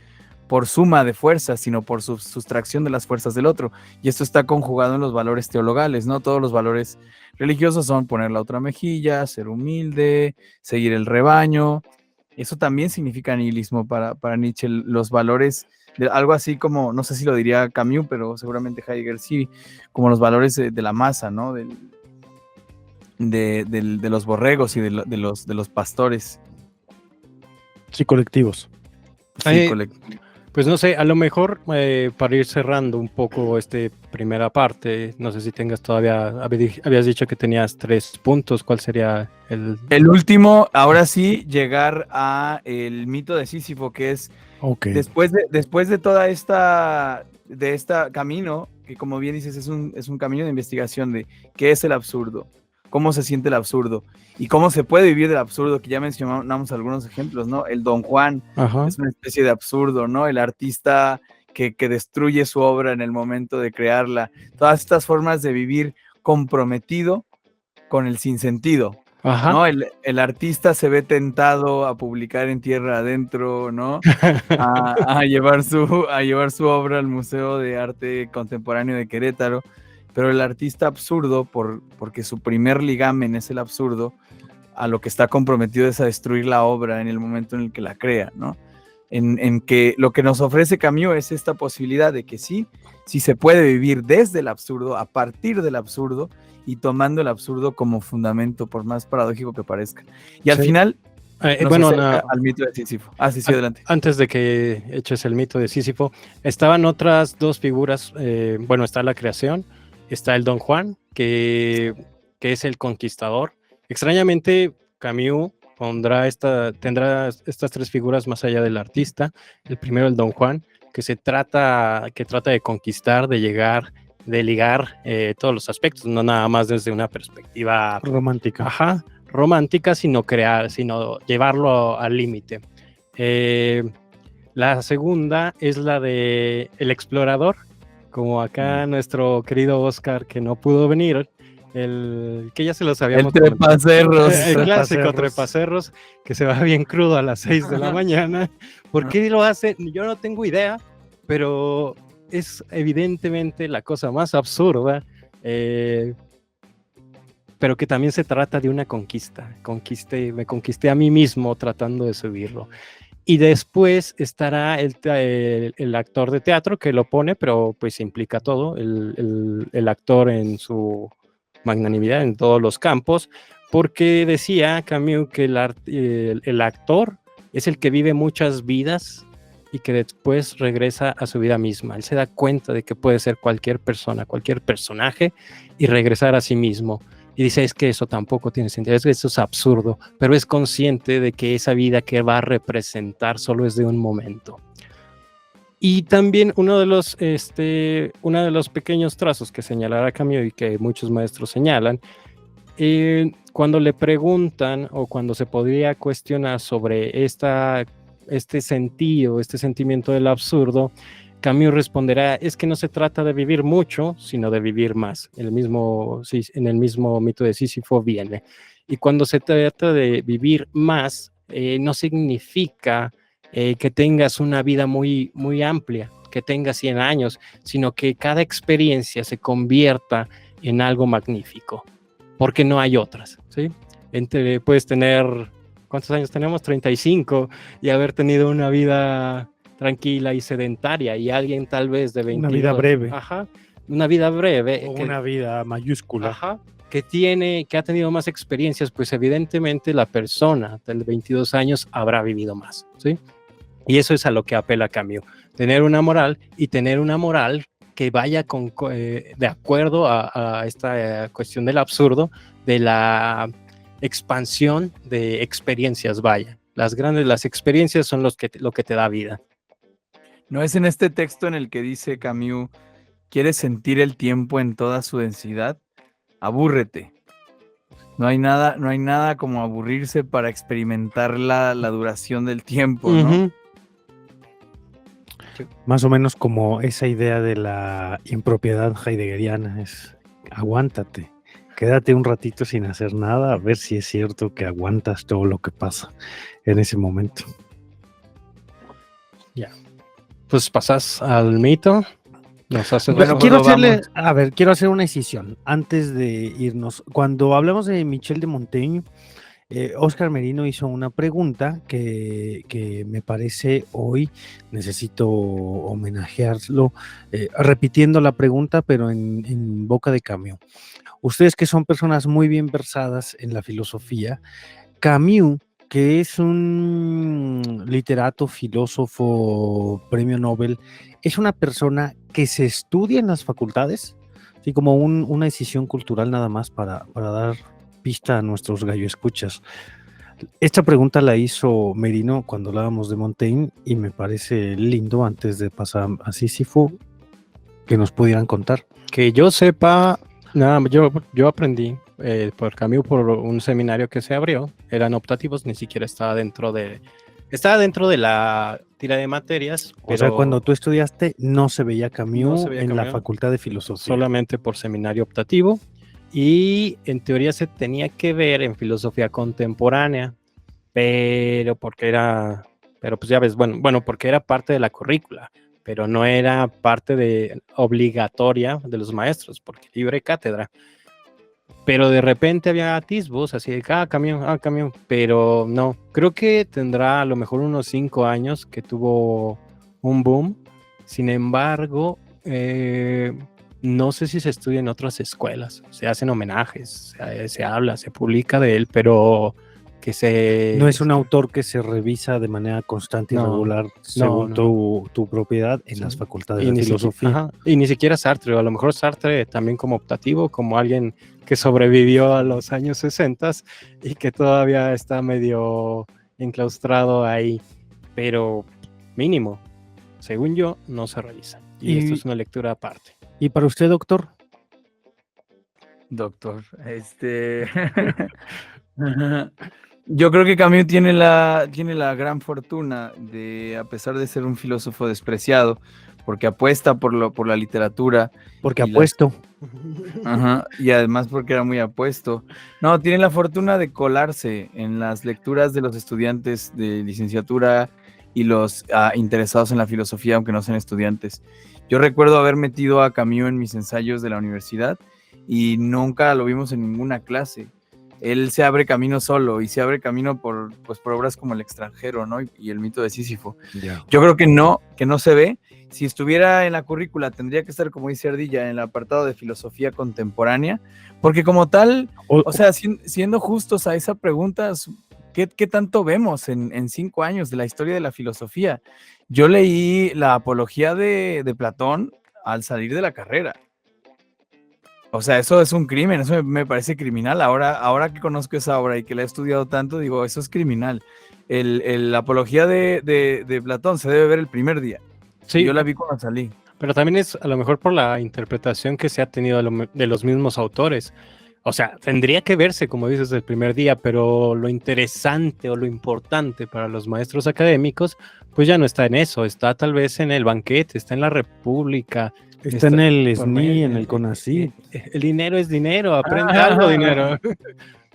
por suma de fuerzas, sino por sustracción de las fuerzas del otro. Y esto está conjugado en los valores teologales, ¿no? Todos los valores religiosos son poner la otra mejilla, ser humilde, seguir el rebaño. Eso también significa nihilismo para Nietzsche, los valores, algo así como, no sé si lo diría Camus, pero seguramente Heidegger sí, como los valores de la masa, ¿no? De los borregos y de los pastores. Sí, colectivos. Sí, Pues no sé, a lo mejor para ir cerrando un poco esta primera parte, no sé si tengas todavía, habías dicho que tenías 3 puntos, ¿cuál sería el último? Ahora sí, llegar a el mito de Sísifo, que es después de toda esta camino, que como bien dices, es un camino de investigación de qué es el absurdo, cómo se siente el absurdo y cómo se puede vivir del absurdo, que ya mencionamos algunos ejemplos, ¿no? El Don Juan es una especie de absurdo, ¿no? El artista que destruye su obra en el momento de crearla. Todas estas formas de vivir comprometido con el sinsentido, ¿no? El artista se ve tentado a publicar en tierra adentro, ¿no? a llevar su obra al Museo de Arte Contemporáneo de Querétaro. Pero el artista absurdo, porque su primer ligamen es el absurdo, a lo que está comprometido es a destruir la obra en el momento en el que la crea, ¿no? En que lo que nos ofrece Camus es esta posibilidad de que sí se puede vivir desde el absurdo, a partir del absurdo, y tomando el absurdo como fundamento, por más paradójico que parezca. Y al final, al mito de Sísifo. Sí, adelante. Antes de que eches el mito de Sísifo, estaban otras 2 figuras, está la creación, está el Don Juan, que es el conquistador. Extrañamente, Camus tendrá estas 3 figuras más allá del artista. El primero, el Don Juan, que trata de conquistar, de llegar, de ligar todos los aspectos, no nada más desde una perspectiva romántica. Romántica, sino llevarlo al límite. La segunda es la de el explorador, como acá nuestro querido Oscar, que no pudo venir, que ya se lo sabíamos. El trepacerros. El clásico trepacerros, que se va bien crudo a las 6 de la mañana. ¿Por qué lo hace? Yo no tengo idea, pero es evidentemente la cosa más absurda, pero que también se trata de una conquista. Me conquisté a mí mismo tratando de subirlo. Y después estará el actor de teatro que lo pone, pero pues implica todo, el actor en su magnanimidad en todos los campos, porque decía Camus que el actor es el que vive muchas vidas y que después regresa a su vida misma. Él se da cuenta de que puede ser cualquier persona, cualquier personaje y regresar a sí mismo. Y dice, es que eso tampoco tiene sentido, es que eso es absurdo, pero es consciente de que esa vida que va a representar solo es de un momento. Y también uno de los pequeños trazos que señalará Camus y que muchos maestros señalan, cuando le preguntan o cuando se podría cuestionar sobre este sentimiento del absurdo, Camus responderá, es que no se trata de vivir mucho, sino de vivir más. En el mismo mito de Sísifo viene. Y cuando se trata de vivir más, no significa que tengas una vida muy, muy amplia, que tengas 100 años, sino que cada experiencia se convierta en algo magnífico, porque no hay otras, ¿sí? Puedes tener, ¿cuántos años tenemos? 35, y haber tenido una vida tranquila y sedentaria, y alguien tal vez de 22. Una vida breve. Ajá, una vida breve. O una vida mayúscula. Ajá, que ha tenido más experiencias, pues evidentemente la persona de 22 años habrá vivido más, ¿sí? Y eso es a lo que apela Camus, tener una moral que vaya de acuerdo a esta cuestión del absurdo, de la expansión de experiencias, vaya. Las experiencias son lo que te da vida. ¿No es en este texto en el que dice Camus, ¿quieres sentir el tiempo en toda su densidad? Abúrrete. No hay nada como aburrirse para experimentar la duración del tiempo, ¿no? Uh-huh. Más o menos como esa idea de la impropiedad heideggeriana, es aguántate, Quédate un ratito sin hacer nada, a ver si es cierto que aguantas todo lo que pasa en ese momento. Pues pasas al mito. Nos haces Bueno, quiero pues, quiero hacer una decisión antes de irnos. Cuando hablamos de Michel de Montaigne, Oscar Merino hizo una pregunta que me parece hoy necesito homenajearlo, repitiendo la pregunta, pero en boca de Camus. Ustedes que son personas muy bien versadas en la filosofía, Camus, que es un literato, filósofo, premio Nobel, es una persona que se estudia en las facultades, así como una decisión cultural nada más para dar pista a nuestros galloescuchas. Esta pregunta la hizo Merino cuando hablábamos de Montaigne y me parece lindo, antes de pasar a Sísifo, que nos pudieran contar. Que yo sepa, nada, yo aprendí por Camus por un seminario que se abrió, eran optativos, ni siquiera estaba dentro de la tira de materias. O sea, cuando tú estudiaste no se veía Camus No se veía en la Camus. Facultad de Filosofía. Solamente por seminario optativo, y en teoría se tenía que ver en filosofía contemporánea, pero pues ya ves, bueno, porque era parte de la currícula, pero no era parte obligatoria de los maestros, porque libre cátedra. Pero de repente había atisbos, así de camión, pero no, creo que tendrá a lo mejor unos 5 años que tuvo un boom. Sin embargo, no sé si se estudia en otras escuelas, se hacen homenajes, se habla, se publica de él, pero no es un autor que se revisa de manera constante y regular según tu propiedad en las facultades de filosofía. Y ni siquiera Sartre, o a lo mejor Sartre también como optativo, como alguien que sobrevivió a los años 60 y que todavía está medio enclaustrado ahí, pero mínimo, según yo, no se revisa. Y esto es una lectura aparte. ¿Y para usted, doctor? Doctor, yo creo que Camus tiene la gran fortuna de, a pesar de ser un filósofo despreciado, porque apuesta por la literatura. Porque apuesto. Y además porque era muy apuesto. No, tiene la fortuna de colarse en las lecturas de los estudiantes de licenciatura y los interesados en la filosofía, aunque no sean estudiantes. Yo recuerdo haber metido a Camus en mis ensayos de la universidad y nunca lo vimos en ninguna clase. Él se abre camino solo y se abre camino por obras como El extranjero, ¿no? Y El mito de Sísifo. Yeah. Yo creo que no se ve. Si estuviera en la currícula, tendría que estar, como dice Ardilla, en el apartado de filosofía contemporánea, porque como tal, o sea, siendo justos a esa pregunta, ¿qué tanto vemos en 5 años de la historia de la filosofía? Yo leí la apología de Platón al salir de la carrera. O sea, eso es un crimen, eso me parece criminal. Ahora que conozco esa obra y que la he estudiado tanto, digo, eso es criminal. La apología de Platón se debe ver el primer día. Sí. Yo la vi cuando salí. Pero también es a lo mejor por la interpretación que se ha tenido de los mismos autores. O sea, tendría que verse, como dices, el primer día, pero lo interesante o lo importante para los maestros académicos, pues ya no está en eso, está tal vez en el banquete, está en la República. Está en el SNI, en el CONACYT. El dinero es dinero, aprende algo dinero.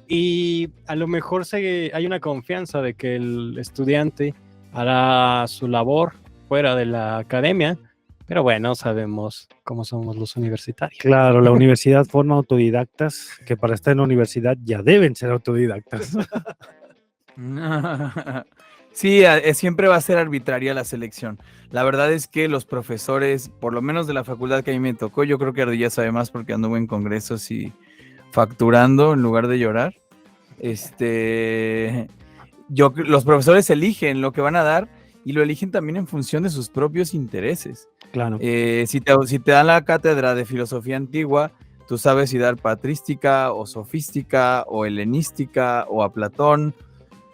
Y a lo mejor hay una confianza de que el estudiante hará su labor fuera de la academia, pero bueno, sabemos cómo somos los universitarios. Claro, la universidad forma autodidactas que para estar en la universidad ya deben ser autodidactas. Sí, siempre va a ser arbitraria la selección. La verdad es que los profesores, por lo menos de la facultad que a mí me tocó, yo creo que Ardilla sabe más porque anduve en congresos y facturando en lugar de llorar. Los profesores eligen lo que van a dar y lo eligen también en función de sus propios intereses. Claro. Si te dan la cátedra de filosofía antigua, tú sabes si dar patrística o sofística o helenística o a Platón.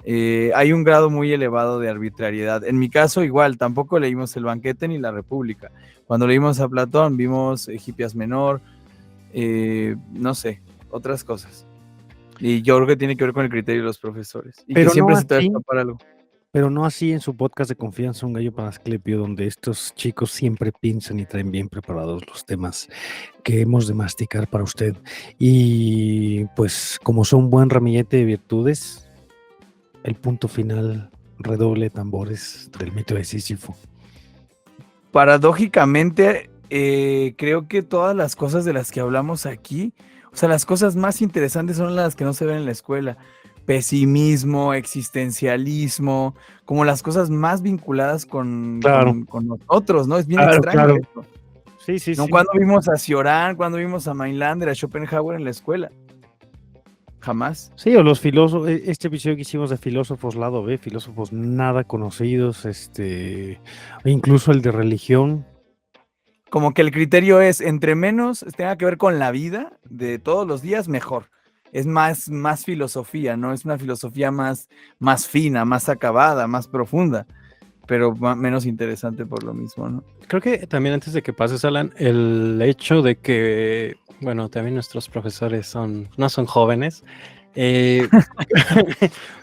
Hay un grado muy elevado de arbitrariedad. En mi caso, igual, tampoco leímos El banquete ni La República. Cuando leímos a Platón, vimos Hipias Menor, no sé, otras cosas. Y yo creo que tiene que ver con el criterio de los profesores. Y pero que siempre no se te va a así, escapar algo. pero no así en su podcast de confianza, Un Gallo para Asclepio, donde estos chicos siempre piensan y traen bien preparados los temas que hemos de masticar para usted. Y pues como son un buen ramillete de virtudes, el punto final, redoble de tambores del mito de Sísifo. Paradójicamente, creo que todas las cosas de las que hablamos aquí, o sea, las cosas más interesantes son las que no se ven en la escuela. Pesimismo, existencialismo, como las cosas más vinculadas con nosotros, ¿no? Es bien extraño eso. Sí. ¿No? Cuando vimos a Cioran, cuando vimos a Meinlander, a Schopenhauer en la escuela. Jamás. Sí, o los filósofos, este episodio que hicimos de filósofos lado B, filósofos nada conocidos, incluso el de religión. Como que el criterio es, entre menos tenga que ver con la vida de todos los días, mejor. Es más filosofía, ¿no? Es una filosofía más fina, más acabada, más profunda, pero menos interesante por lo mismo, ¿no? Creo que también antes de que pases, Alan, el hecho de que, bueno, también nuestros profesores no son jóvenes.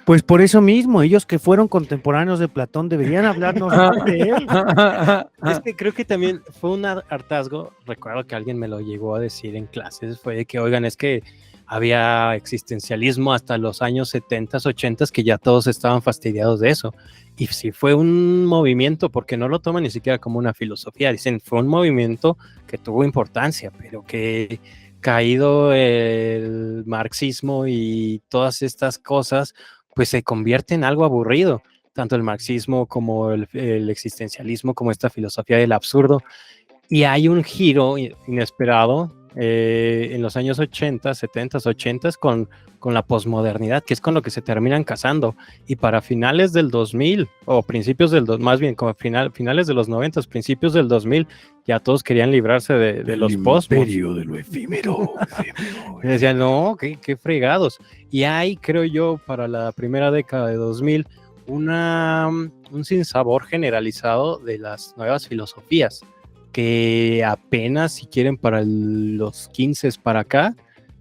Pues por eso mismo, ellos que fueron contemporáneos de Platón deberían hablarnos de él. Es que creo que también fue un hartazgo, recuerdo que alguien me lo llegó a decir en clases, fue de que, oigan, es que había existencialismo hasta los años 70, 80, que ya todos estaban fastidiados de eso. Y sí fue un movimiento, porque no lo toman ni siquiera como una filosofía, dicen, fue un movimiento que tuvo importancia, pero que caído el marxismo y todas estas cosas, pues se convierte en algo aburrido, tanto el marxismo como el existencialismo, como esta filosofía del absurdo. Y hay un giro inesperado en los años 80, 70, 80 con la posmodernidad, que es con lo que se terminan casando. Y para finales del 2000, o principios del más bien, como finales de los 90, principios del 2000, ya todos querían librarse de los posmos. El imperio de lo efímero. Y decían, no, qué fregados. Y hay, creo yo, para la primera década de 2000, un sinsabor generalizado de las nuevas filosofías, que apenas, si quieren, para los 15 para acá,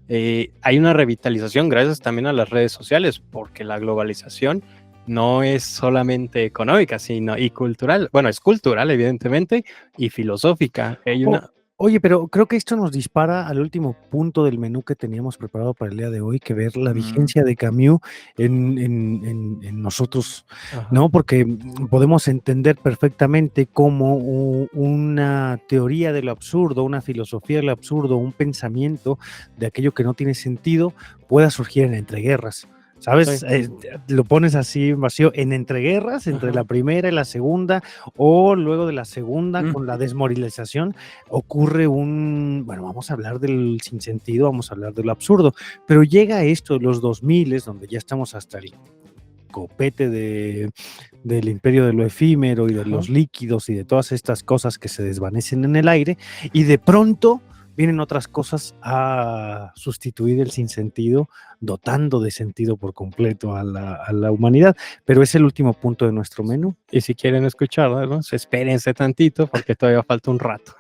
hay una revitalización gracias también a las redes sociales, porque la globalización no es solamente económica, sino y cultural. Bueno, es cultural, evidentemente, y filosófica. Hay una... Oye, pero creo que esto nos dispara al último punto del menú que teníamos preparado para el día de hoy, que ver la vigencia de Camus en nosotros, ¿no? Porque podemos entender perfectamente cómo una teoría de lo absurdo, una filosofía de lo absurdo, un pensamiento de aquello que no tiene sentido pueda surgir en entreguerras. ¿Sabes? Sí. Lo pones así vacío en entreguerras, entre la primera y la segunda, o luego de la segunda, con la desmoralización, ocurre bueno, vamos a hablar del sinsentido, vamos a hablar de lo absurdo, pero llega esto de los 2000, donde ya estamos hasta el copete del imperio de lo efímero y de los líquidos y de todas estas cosas que se desvanecen en el aire, y de pronto vienen otras cosas a sustituir el sinsentido, dotando de sentido por completo a la humanidad, pero es el último punto de nuestro menú. Y si quieren escucharlo, ¿no? Espérense tantito porque todavía falta un rato.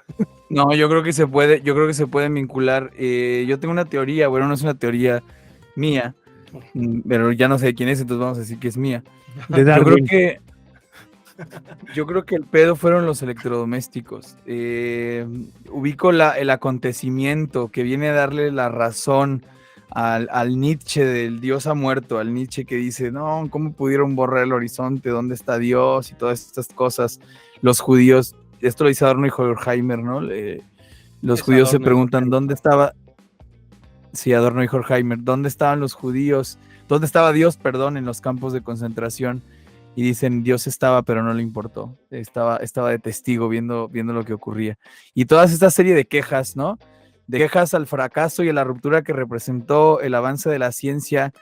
No, yo creo que se pueden vincular. Yo tengo una teoría, bueno, no es una teoría mía, pero ya no sé de quién es, entonces vamos a decir que es mía. Yo creo que el pedo fueron los electrodomésticos. Ubico el acontecimiento que viene a darle la razón al Nietzsche del Dios ha muerto, al Nietzsche que dice, no, ¿cómo pudieron borrar el horizonte? ¿Dónde está Dios? Y todas estas cosas. Los judíos, esto lo dice Adorno y Horkheimer, ¿no? Los judíos se preguntan, ¿dónde estaba? Sí, Adorno y Horkheimer, ¿dónde estaban los judíos? ¿Dónde estaba Dios, perdón, en los campos de concentración? Y dicen, Dios estaba, pero no le importó. Estaba de testigo viendo lo que ocurría. Y toda esta serie de quejas, ¿no? De quejas al fracaso y a la ruptura que representó el avance de la ciencia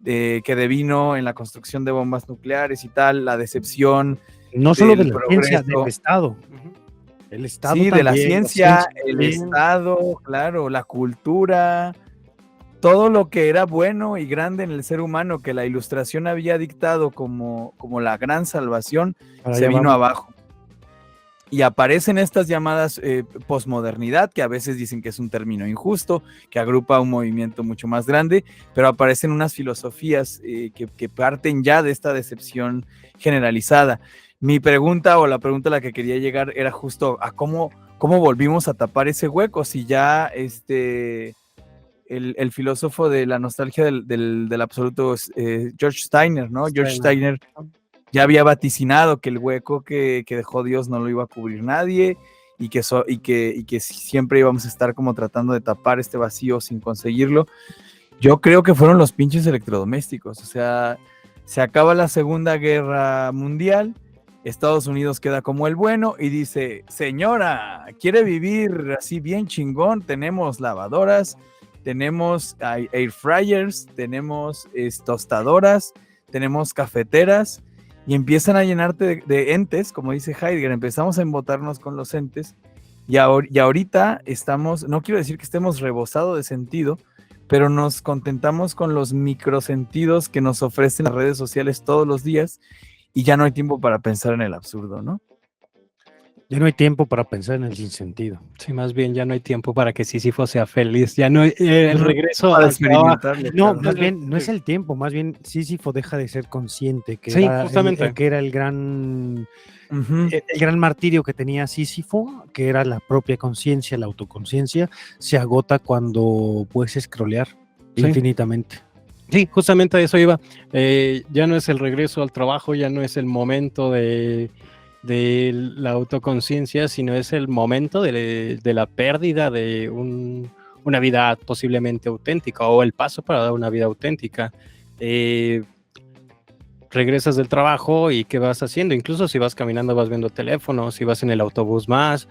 que devino en la construcción de bombas nucleares y tal, la decepción. No solo de la ciencia, del Estado. El Estado sí, también, de la ciencia, el Estado, claro, la cultura, todo lo que era bueno y grande en el ser humano que la Ilustración había dictado como la gran salvación, se vino abajo. y aparecen estas llamadas posmodernidad, que a veces dicen que es un término injusto, que agrupa un movimiento mucho más grande, pero aparecen unas filosofías que parten ya de esta decepción generalizada. Mi pregunta, o la pregunta a la que quería llegar, era justo a cómo volvimos a tapar ese hueco, si ya el filósofo de la nostalgia del absoluto, George Steiner, ¿no? George Steiner ya había vaticinado que el hueco que dejó Dios no lo iba a cubrir nadie, y que siempre íbamos a estar como tratando de tapar este vacío sin conseguirlo. Yo creo que fueron los pinches electrodomésticos. O sea, se acaba la Segunda Guerra Mundial, Estados Unidos queda como el bueno y dice: señora, ¿quiere vivir así bien chingón? Tenemos lavadoras, tenemos air fryers, tenemos tostadoras, tenemos cafeteras, y empiezan a llenarte de entes, como dice Heidegger. Empezamos a embotarnos con los entes, y ahorita estamos, no quiero decir que estemos rebosados de sentido, pero nos contentamos con los microsentidos que nos ofrecen las redes sociales todos los días, y ya no hay tiempo para pensar en el absurdo, ¿no? Ya no hay tiempo para pensar en el sinsentido. Sí, más bien ya no hay tiempo para que Sísifo sea feliz. Ya no el regreso para al trabajo. experimentarlo. No, claro. más bien, no es el tiempo, más bien Sísifo deja de ser consciente, que Sí, era justamente. que era el gran Ujú. el gran martirio que tenía Sísifo, que era la propia conciencia, la autoconciencia, se agota cuando puedes scrollear Sí. infinitamente. Sí, justamente a eso iba. Ya no es el regreso al trabajo, ya no es el momento de la autoconciencia, sino es el momento de la pérdida de una vida posiblemente auténtica, o el paso para dar una vida auténtica. Regresas del trabajo y ¿qué vas haciendo? Incluso si vas caminando, vas viendo teléfono, si vas en el autobús vas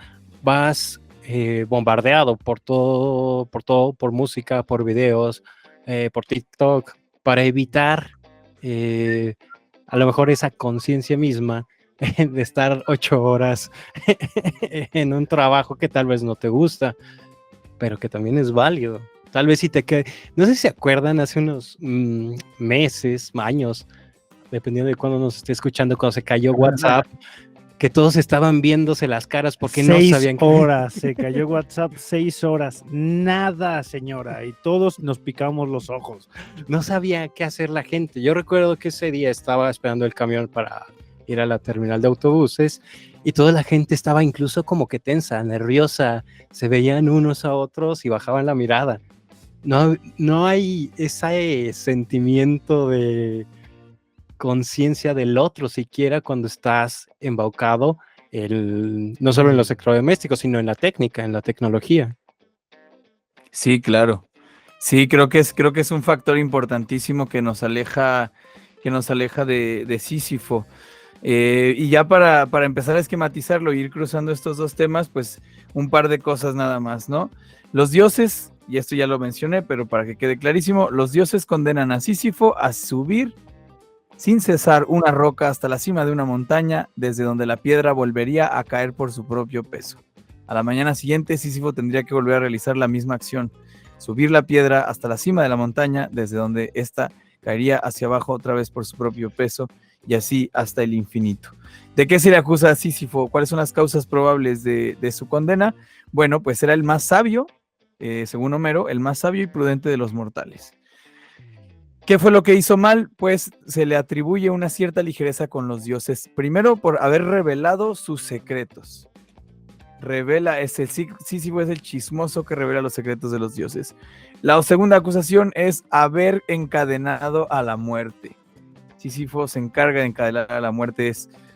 bombardeado por todo, por música, por videos, por TikTok, para evitar a lo mejor esa conciencia misma de estar 8 horas en un trabajo que tal vez no te gusta, pero que también es válido. Tal vez si no sé si se acuerdan, hace unos meses, años, dependiendo de cuándo nos esté escuchando, cuando se cayó WhatsApp, que todos estaban viéndose las caras porque no 6 sabían horas, se cayó WhatsApp, 6 horas, nada, señora, y todos nos picamos los ojos. no sabía qué hacer la gente. Yo recuerdo que ese día estaba esperando el camión para ir a la terminal de autobuses y toda la gente estaba incluso como que tensa, nerviosa, se veían unos a otros y bajaban la mirada. No hay ese sentimiento de conciencia del otro siquiera cuando estás embaucado, no solo en los electrodomésticos, sino en la técnica, en la tecnología. Sí, claro. Sí, creo que es un factor importantísimo que nos aleja de Sísifo. Y ya para empezar a esquematizarlo e ir cruzando estos dos temas, pues un par de cosas nada más, ¿no? Los dioses, y esto ya lo mencioné, pero para que quede clarísimo, los dioses condenan a Sísifo a subir sin cesar una roca hasta la cima de una montaña, desde donde la piedra volvería a caer por su propio peso. A la mañana siguiente, Sísifo tendría que volver a realizar la misma acción, subir la piedra hasta la cima de la montaña, desde donde ésta caería hacia abajo otra vez por su propio peso, y así hasta el infinito. ¿De qué se le acusa a Sísifo? ¿Cuáles son las causas probables de su condena? Bueno, pues era el más sabio, según Homero, el más sabio y prudente de los mortales. ¿Qué fue lo que hizo mal? Pues se le atribuye una cierta ligereza con los dioses. Primero, por haber revelado sus secretos. Sísifo es el chismoso que revela los secretos de los dioses. La segunda acusación es haber encadenado a la muerte. Sísifo se encarga de encadenar a la muerte.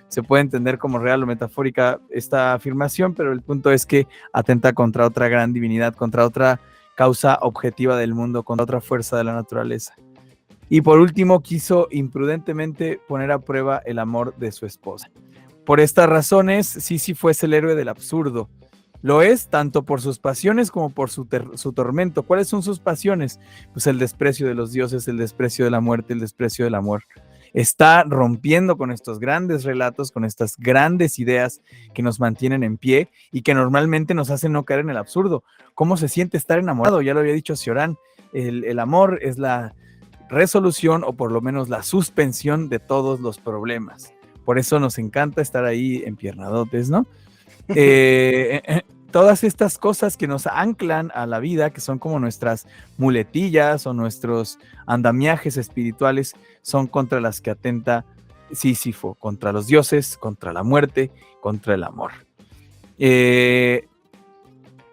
Se puede entender como real o metafórica esta afirmación, pero el punto es que atenta contra otra gran divinidad, contra otra causa objetiva del mundo, contra otra fuerza de la naturaleza. Y por último, quiso imprudentemente poner a prueba el amor de su esposa. Por estas razones, Sísifo es el héroe del absurdo. Lo es tanto por sus pasiones como por su tormento. ¿Cuáles son sus pasiones? Pues el desprecio de los dioses, el desprecio de la muerte, el desprecio del amor. Está rompiendo con estos grandes relatos, con estas grandes ideas que nos mantienen en pie y que normalmente nos hacen no caer en el absurdo. ¿Cómo se siente estar enamorado? Ya lo había dicho Cioran, el amor es la resolución, o por lo menos la suspensión de todos los problemas. Por eso nos encanta estar ahí empiernadotes, ¿no? Todas estas cosas que nos anclan a la vida, que son como nuestras muletillas o nuestros andamiajes espirituales, son contra las que atenta Sísifo, contra los dioses, contra la muerte, contra el amor.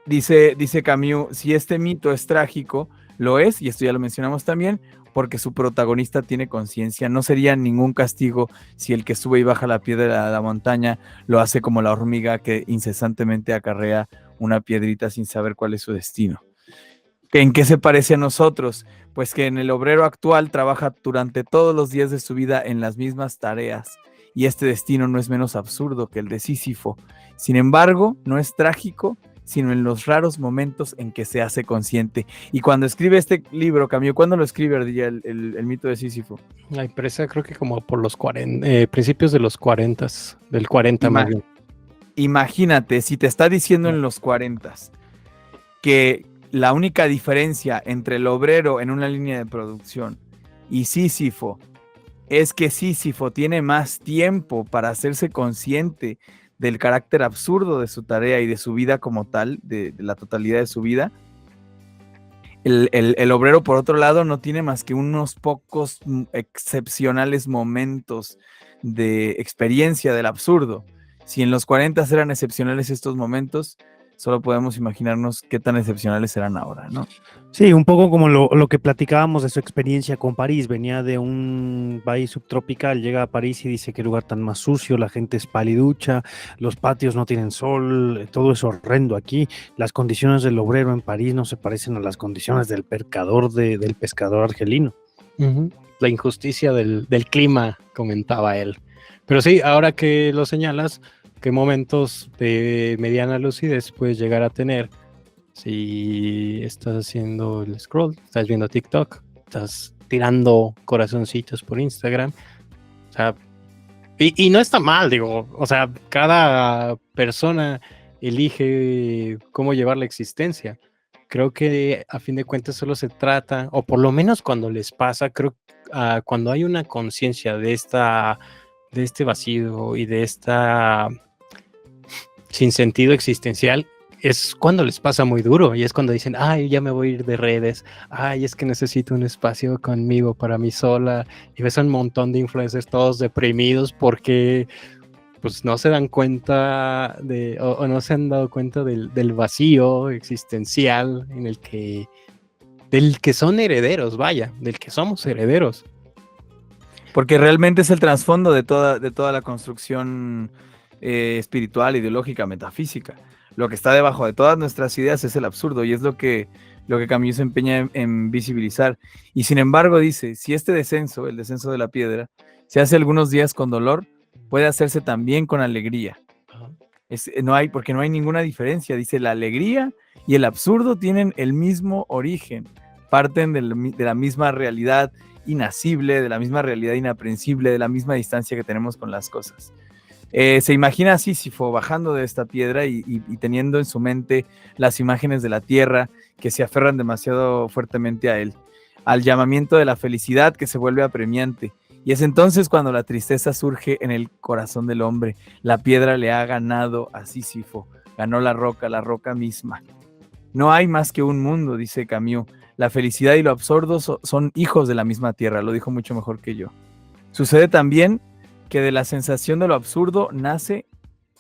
Dice Camus, si este mito es trágico, lo es, y esto ya lo mencionamos también, porque su protagonista tiene conciencia. No sería ningún castigo si el que sube y baja la piedra de la montaña lo hace como la hormiga que incesantemente acarrea una piedrita sin saber cuál es su destino. ¿En qué se parece a nosotros? Pues que en el obrero actual trabaja durante todos los días de su vida en las mismas tareas, y este destino no es menos absurdo que el de Sísifo. Sin embargo, no es trágico, sino en los raros momentos en que se hace consciente. Y cuando escribe este libro, Camus, ¿cuándo lo escribe, Ardilla, el mito de Sísifo? La empresa creo que como por los 40, principios de los 40, del 40 más bien. Imagínate, si te está diciendo en los 40 que la única diferencia entre el obrero en una línea de producción y Sísifo es que Sísifo tiene más tiempo para hacerse consciente del carácter absurdo de su tarea y de su vida como tal, de la totalidad de su vida. El obrero, por otro lado, no tiene más que unos pocos excepcionales momentos de experiencia del absurdo. Si en los 40 eran excepcionales estos momentos, solo podemos imaginarnos qué tan excepcionales serán ahora, ¿no? Sí, un poco como lo que platicábamos de su experiencia con París. Venía de un país subtropical, llega a París y dice qué lugar tan más sucio, la gente es paliducha, los patios no tienen sol, todo es horrendo aquí. Las condiciones del obrero en París no se parecen a las condiciones del del pescador argelino. Uh-huh. La injusticia del clima, comentaba él. Pero sí, ahora que lo señalas, ¿qué momentos de mediana lucidez puedes llegar a tener si estás haciendo el scroll, estás viendo TikTok, estás tirando corazoncitos por Instagram? O sea, y no está mal, digo, o sea, cada persona elige cómo llevar la existencia. Creo que a fin de cuentas solo se trata, o por lo menos cuando les pasa, creo cuando hay una conciencia de este vacío y de esta sin sentido existencial, es cuando les pasa muy duro y es cuando dicen, ay, ya me voy a ir de redes, ay, es que necesito un espacio conmigo para mí sola, y ves a un montón de influencers todos deprimidos porque pues no se dan cuenta o no se han dado cuenta del vacío existencial del que son herederos, vaya, del que somos herederos. Porque realmente es el trasfondo de toda la construcción espiritual, ideológica, metafísica. Lo que está debajo de todas nuestras ideas es el absurdo, y es lo que Camus se empeña en visibilizar. Y sin embargo dice, si este descenso, el descenso de la piedra, se hace algunos días con dolor, puede hacerse también con alegría. Porque no hay ninguna diferencia. Dice, la alegría y el absurdo tienen el mismo origen, parten de la misma realidad inacible, de la misma realidad inaprensible, de la misma distancia que tenemos con las cosas. Se imagina a Sísifo bajando de esta piedra y teniendo en su mente las imágenes de la tierra que se aferran demasiado fuertemente a él, al llamamiento de la felicidad que se vuelve apremiante. Y es entonces cuando la tristeza surge en el corazón del hombre. La piedra le ha ganado a Sísifo, ganó la roca misma. No hay más que un mundo, dice Camus. La felicidad y lo absurdo son hijos de la misma tierra, lo dijo mucho mejor que yo. Sucede también que de la sensación de lo absurdo nace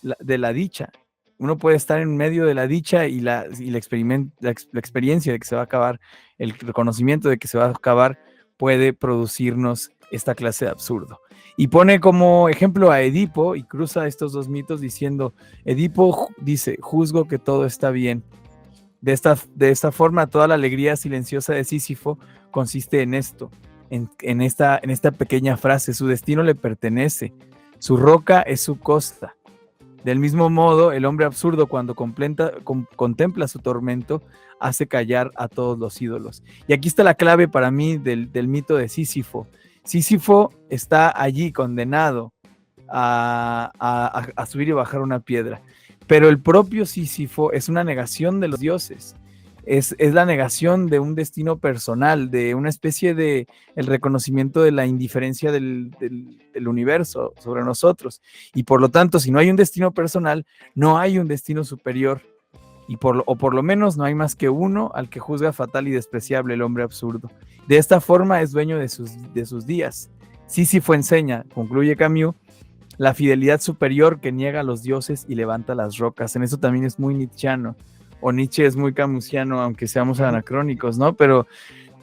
de la dicha. Uno puede estar en medio de la dicha y la experiencia de que se va a acabar, el reconocimiento de que se va a acabar, puede producirnos esta clase de absurdo. Y pone como ejemplo a Edipo y cruza estos dos mitos diciendo, Edipo dice, juzgo que todo está bien. De esta forma, toda la alegría silenciosa de Sísifo consiste en esto, en esta pequeña frase: su destino le pertenece, su roca es su costa. Del mismo modo, el hombre absurdo, cuando contempla su tormento, hace callar a todos los ídolos. Y aquí está la clave para mí del mito de Sísifo. Sísifo está allí condenado a subir y bajar una piedra. Pero el propio Sísifo es una negación de los dioses. es la negación de un destino personal, de una especie de el reconocimiento de la indiferencia del universo sobre nosotros. Y por lo tanto, si no hay un destino personal, no hay un destino superior. O por lo menos no hay más que uno al que juzga fatal y despreciable el hombre absurdo. De esta forma es dueño de sus días. Sísifo enseña, concluye Camus, la fidelidad superior que niega a los dioses y levanta las rocas. En eso también es muy nietzscheano, o Nietzsche es muy camusiano, aunque seamos anacrónicos, ¿no? Pero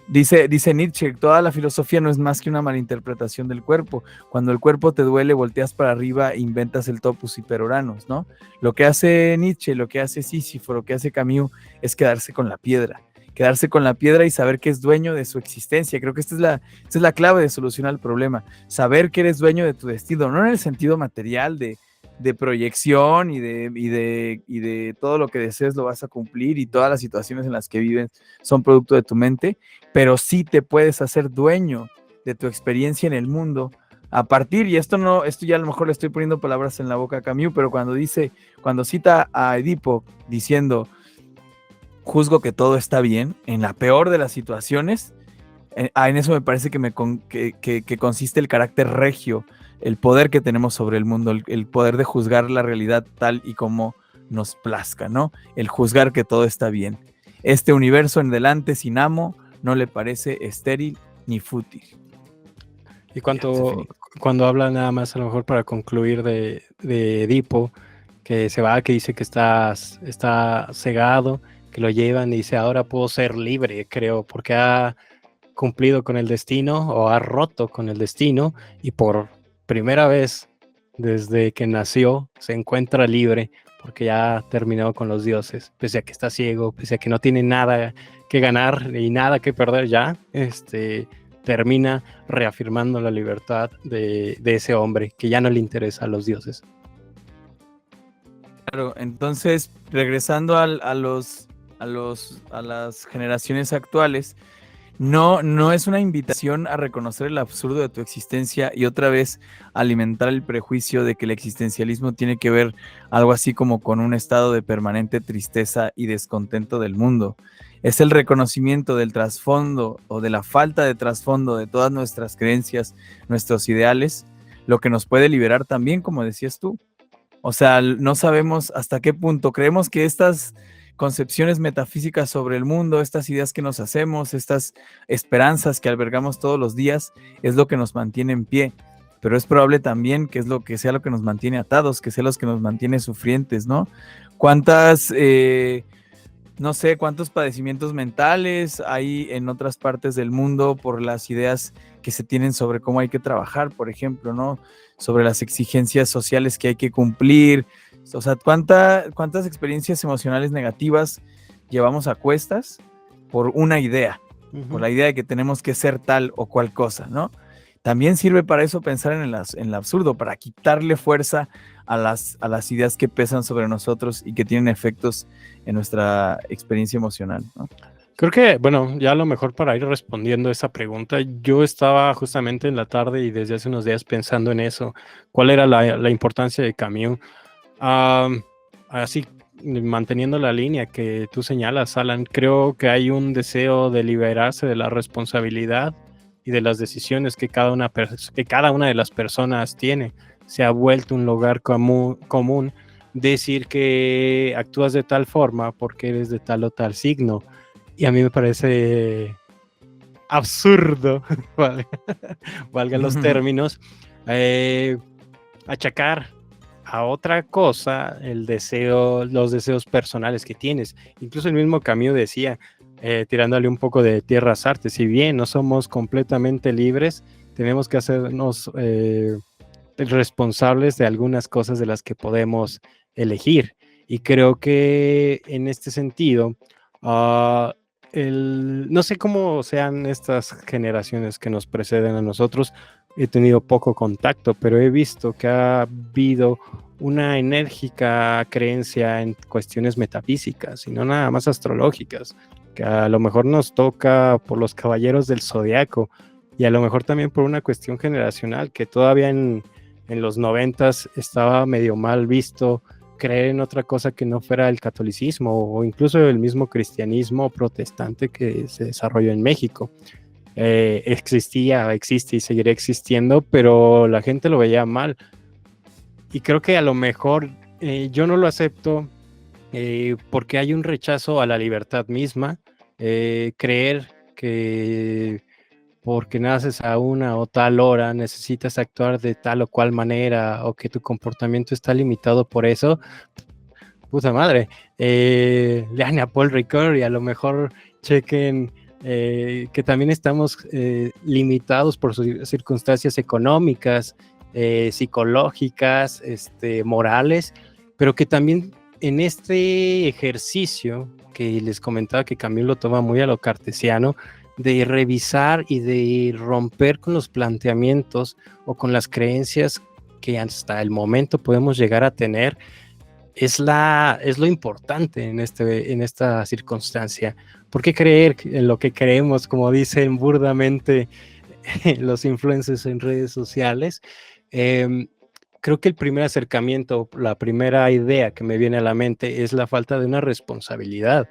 dice Nietzsche, toda la filosofía no es más que una malinterpretación del cuerpo. Cuando el cuerpo te duele, volteas para arriba e inventas el topus y peroranos, ¿no? Lo que hace Nietzsche, lo que hace Sísifo, lo que hace Camus es quedarse con la piedra y saber que es dueño de su existencia. Creo que esta es la clave de solucionar el problema, saber que eres dueño de tu destino, no en el sentido material de proyección y de todo lo que desees lo vas a cumplir y todas las situaciones en las que vives son producto de tu mente, pero sí te puedes hacer dueño de tu experiencia en el mundo a partir, y esto ya a lo mejor le estoy poniendo palabras en la boca a Camus, pero cuando cita a Edipo diciendo juzgo que todo está bien, en la peor de las situaciones, en eso me parece que consiste el carácter regio, el poder que tenemos sobre el mundo, el poder de juzgar la realidad tal y como nos plazca, ¿no? El juzgar que todo está bien. Este universo en delante sin amo no le parece estéril ni fútil. Y cuando habla nada más, a lo mejor para concluir de Edipo, que se va, que dice que está cegado, que lo llevan y dice, ahora puedo ser libre, creo, porque ha cumplido con el destino o ha roto con el destino y por primera vez desde que nació se encuentra libre porque ya ha terminado con los dioses, pese a que está ciego, pese a que no tiene nada que ganar y nada que perder ya, termina reafirmando la libertad de ese hombre que ya no le interesa a los dioses. Claro, entonces regresando a las generaciones actuales, no es una invitación a reconocer el absurdo de tu existencia y otra vez alimentar el prejuicio de que el existencialismo tiene que ver algo así como con un estado de permanente tristeza y descontento del mundo. Es el reconocimiento del trasfondo o de la falta de trasfondo de todas nuestras creencias, nuestros ideales, lo que nos puede liberar también, como decías tú. O sea, no sabemos hasta qué punto creemos que estas concepciones metafísicas sobre el mundo, estas ideas que nos hacemos, estas esperanzas que albergamos todos los días, es lo que nos mantiene en pie. Pero es probable también que sea lo que nos mantiene atados, que sea lo que nos mantiene sufrientes, ¿no? No sé cuántos padecimientos mentales hay en otras partes del mundo por las ideas que se tienen sobre cómo hay que trabajar, por ejemplo, ¿no? Sobre las exigencias sociales que hay que cumplir. O sea, ¿cuántas experiencias emocionales negativas llevamos a cuestas por una idea? Por la idea de que tenemos que ser tal o cual cosa, ¿no? También sirve para eso pensar en el absurdo, para quitarle fuerza a las ideas que pesan sobre nosotros y que tienen efectos en nuestra experiencia emocional, ¿no? Creo que, bueno, ya a lo mejor para ir respondiendo esa pregunta, yo estaba justamente en la tarde y desde hace unos días pensando en eso, cuál era la importancia de Camus. Así, manteniendo la línea que tú señalas, Alan, creo que hay un deseo de liberarse de la responsabilidad y de las decisiones que cada una de las personas tiene. Se ha vuelto un lugar común decir que actúas de tal forma porque eres de tal o tal signo. Y a mí me parece absurdo, valga los términos, achacar a otra cosa los deseos personales que tienes. Incluso el mismo Camus decía, tirándole un poco de tierras artes, si bien no somos completamente libres, tenemos que hacernos responsables de algunas cosas de las que podemos elegir. Y creo que en este sentido, no sé cómo sean estas generaciones que nos preceden a nosotros, he tenido poco contacto, pero he visto que ha habido una enérgica creencia en cuestiones metafísicas y no nada más astrológicas, que a lo mejor nos toca por los caballeros del zodiaco y a lo mejor también por una cuestión generacional que todavía en los 90s estaba medio mal visto creer en otra cosa que no fuera el catolicismo o incluso el mismo cristianismo protestante que se desarrolló en México. Existía, existe y seguirá existiendo, pero la gente lo veía mal. Y creo que a lo mejor yo no lo acepto porque hay un rechazo a la libertad misma. Creer que porque naces a una o tal hora necesitas actuar de tal o cual manera o que tu comportamiento está limitado por eso, puta madre. Lean a Paul Ricoeur y a lo mejor chequen que también estamos limitados por circunstancias económicas, psicológicas, morales, pero que también en este ejercicio que les comentaba que Camus lo toma muy a lo cartesiano, de revisar y de romper con los planteamientos o con las creencias que hasta el momento podemos llegar a tener, es lo importante en esta circunstancia. ¿Por qué creer en lo que creemos, como dicen burdamente los influencers en redes sociales? Creo que el primer acercamiento, la primera idea que me viene a la mente es la falta de una responsabilidad.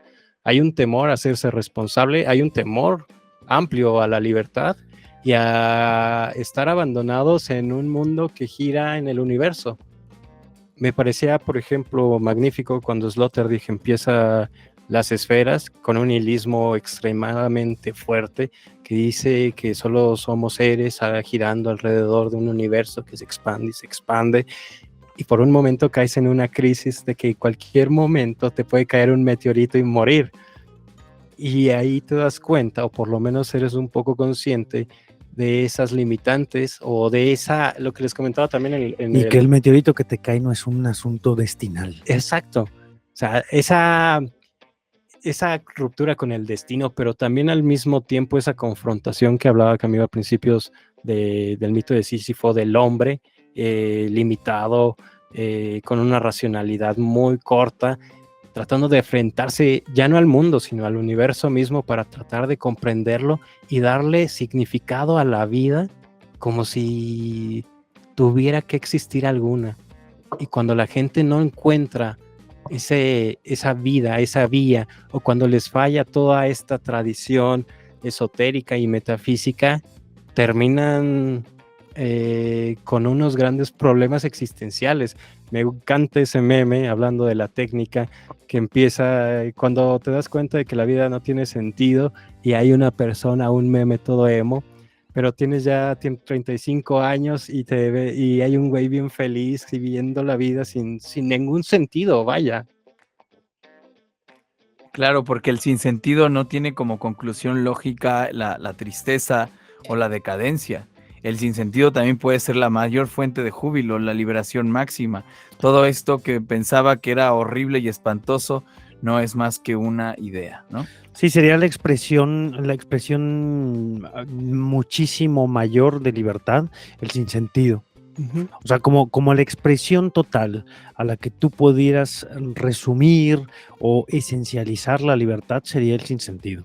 Hay un temor a hacerse responsable, hay un temor amplio a la libertad y a estar abandonados en un mundo que gira en el universo. Me parecía, por ejemplo, magnífico cuando Sloterdijk empieza Las Esferas con un nihilismo extremadamente fuerte que dice que solo somos seres girando alrededor de un universo que se expande y se expande, y por un momento caes en una crisis de que cualquier momento te puede caer un meteorito y morir. Y ahí te das cuenta, o por lo menos eres un poco consciente de esas limitantes o de lo que les comentaba también que el meteorito que te cae no es un asunto destinal. Exacto. O sea, esa ruptura con el destino, pero también al mismo tiempo esa confrontación que hablaba Camilo a principios del mito de Sísifo, del hombre limitado, con una racionalidad muy corta, tratando de enfrentarse ya no al mundo, sino al universo mismo para tratar de comprenderlo y darle significado a la vida como si tuviera que existir alguna. Y cuando la gente no encuentra esa vida, esa vía, o cuando les falla toda esta tradición esotérica y metafísica, terminan con unos grandes problemas existenciales. Me encanta ese meme, hablando de la técnica, que empieza cuando te das cuenta de que la vida no tiene sentido y hay una persona, un meme todo emo, pero tienes 35 años y hay un güey bien feliz viviendo la vida sin ningún sentido, vaya. Claro, porque el sinsentido no tiene como conclusión lógica la tristeza o la decadencia. El sinsentido también puede ser la mayor fuente de júbilo, la liberación máxima. Todo esto que pensaba que era horrible y espantoso no es más que una idea, ¿no? Sí, sería la expresión muchísimo mayor de libertad, el sinsentido. Uh-huh. O sea, como la expresión total a la que tú pudieras resumir o esencializar la libertad sería el sinsentido.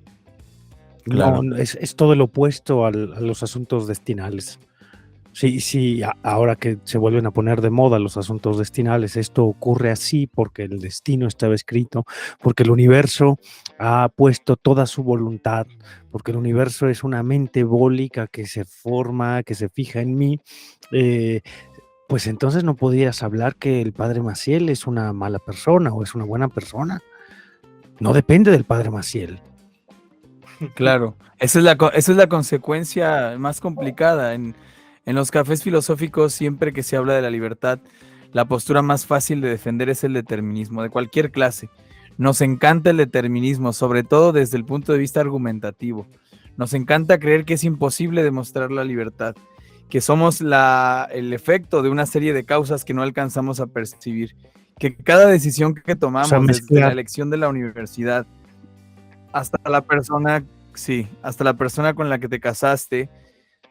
Claro. No, es todo el opuesto a los asuntos destinales. Sí, ahora que se vuelven a poner de moda los asuntos destinales, esto ocurre así porque el destino estaba escrito, porque el universo ha puesto toda su voluntad, porque el universo es una mente bólica que se forma, que se fija en mí, pues entonces no podrías hablar que el padre Maciel es una mala persona o es una buena persona. No depende del padre Maciel. Claro, esa es la consecuencia más complicada. En los cafés filosóficos, siempre que se habla de la libertad, la postura más fácil de defender es el determinismo, de cualquier clase. Nos encanta el determinismo, sobre todo desde el punto de vista argumentativo. Nos encanta creer que es imposible demostrar la libertad, que somos el efecto de una serie de causas que no alcanzamos a percibir, que cada decisión que tomamos, desde la elección de la universidad, hasta la persona con la que te casaste,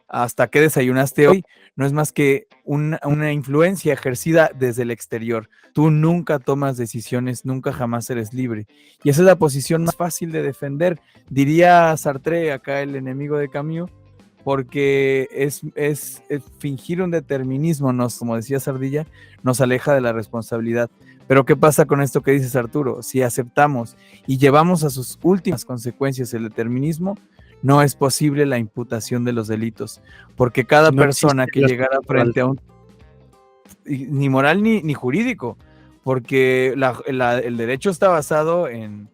hasta qué desayunaste hoy, no es más que una influencia ejercida desde el exterior. Tú nunca tomas decisiones, nunca jamás eres libre. Y esa es la posición más fácil de defender, diría Sartre, acá el enemigo de Camus, porque es fingir un determinismo, como decía Ardilla, nos aleja de la responsabilidad. Pero ¿qué pasa con esto que dices, Arturo? Si aceptamos y llevamos a sus últimas consecuencias el determinismo, no es posible la imputación de los delitos, porque cada persona que llegara frente a un... ni moral ni jurídico, porque el derecho está basado en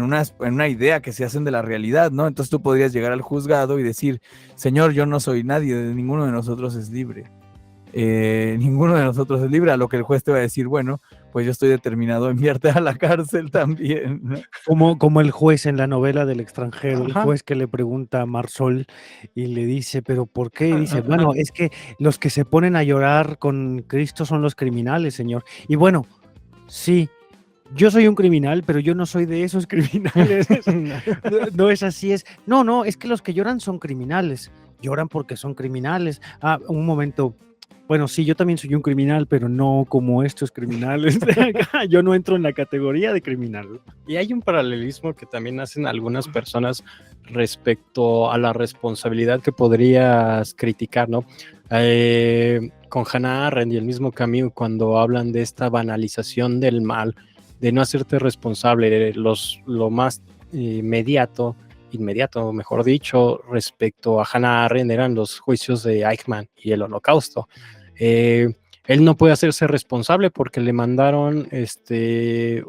una idea que se hacen de la realidad, ¿no? Entonces tú podrías llegar al juzgado y decir, señor, yo no soy nadie, ninguno de nosotros es libre. Ninguno de nosotros es libre, a lo que el juez te va a decir, bueno, pues yo estoy determinado a enviarte a la cárcel también, ¿no? Como el juez en la novela del extranjero, el Ajá. juez que le pregunta a Marsol y le dice, ¿pero por qué? Y dice, bueno, es que los que se ponen a llorar con Cristo son los criminales, señor. Y bueno, sí, yo soy un criminal, pero yo no soy de esos criminales. No es así, no, es que los que lloran son criminales, lloran porque son criminales. Ah, un momento. Bueno, sí, yo también soy un criminal, pero no como estos criminales de acá. Yo no entro en la categoría de criminal. Y hay un paralelismo que también hacen algunas personas respecto a la responsabilidad que podrías criticar, ¿no? Con Hannah Arendt y el mismo Camus, cuando hablan de esta banalización del mal, de no hacerte responsable, lo más inmediato, mejor dicho, respecto a Hannah Arendt eran los juicios de Eichmann y el Holocausto. Él no puede hacerse responsable porque le mandaron le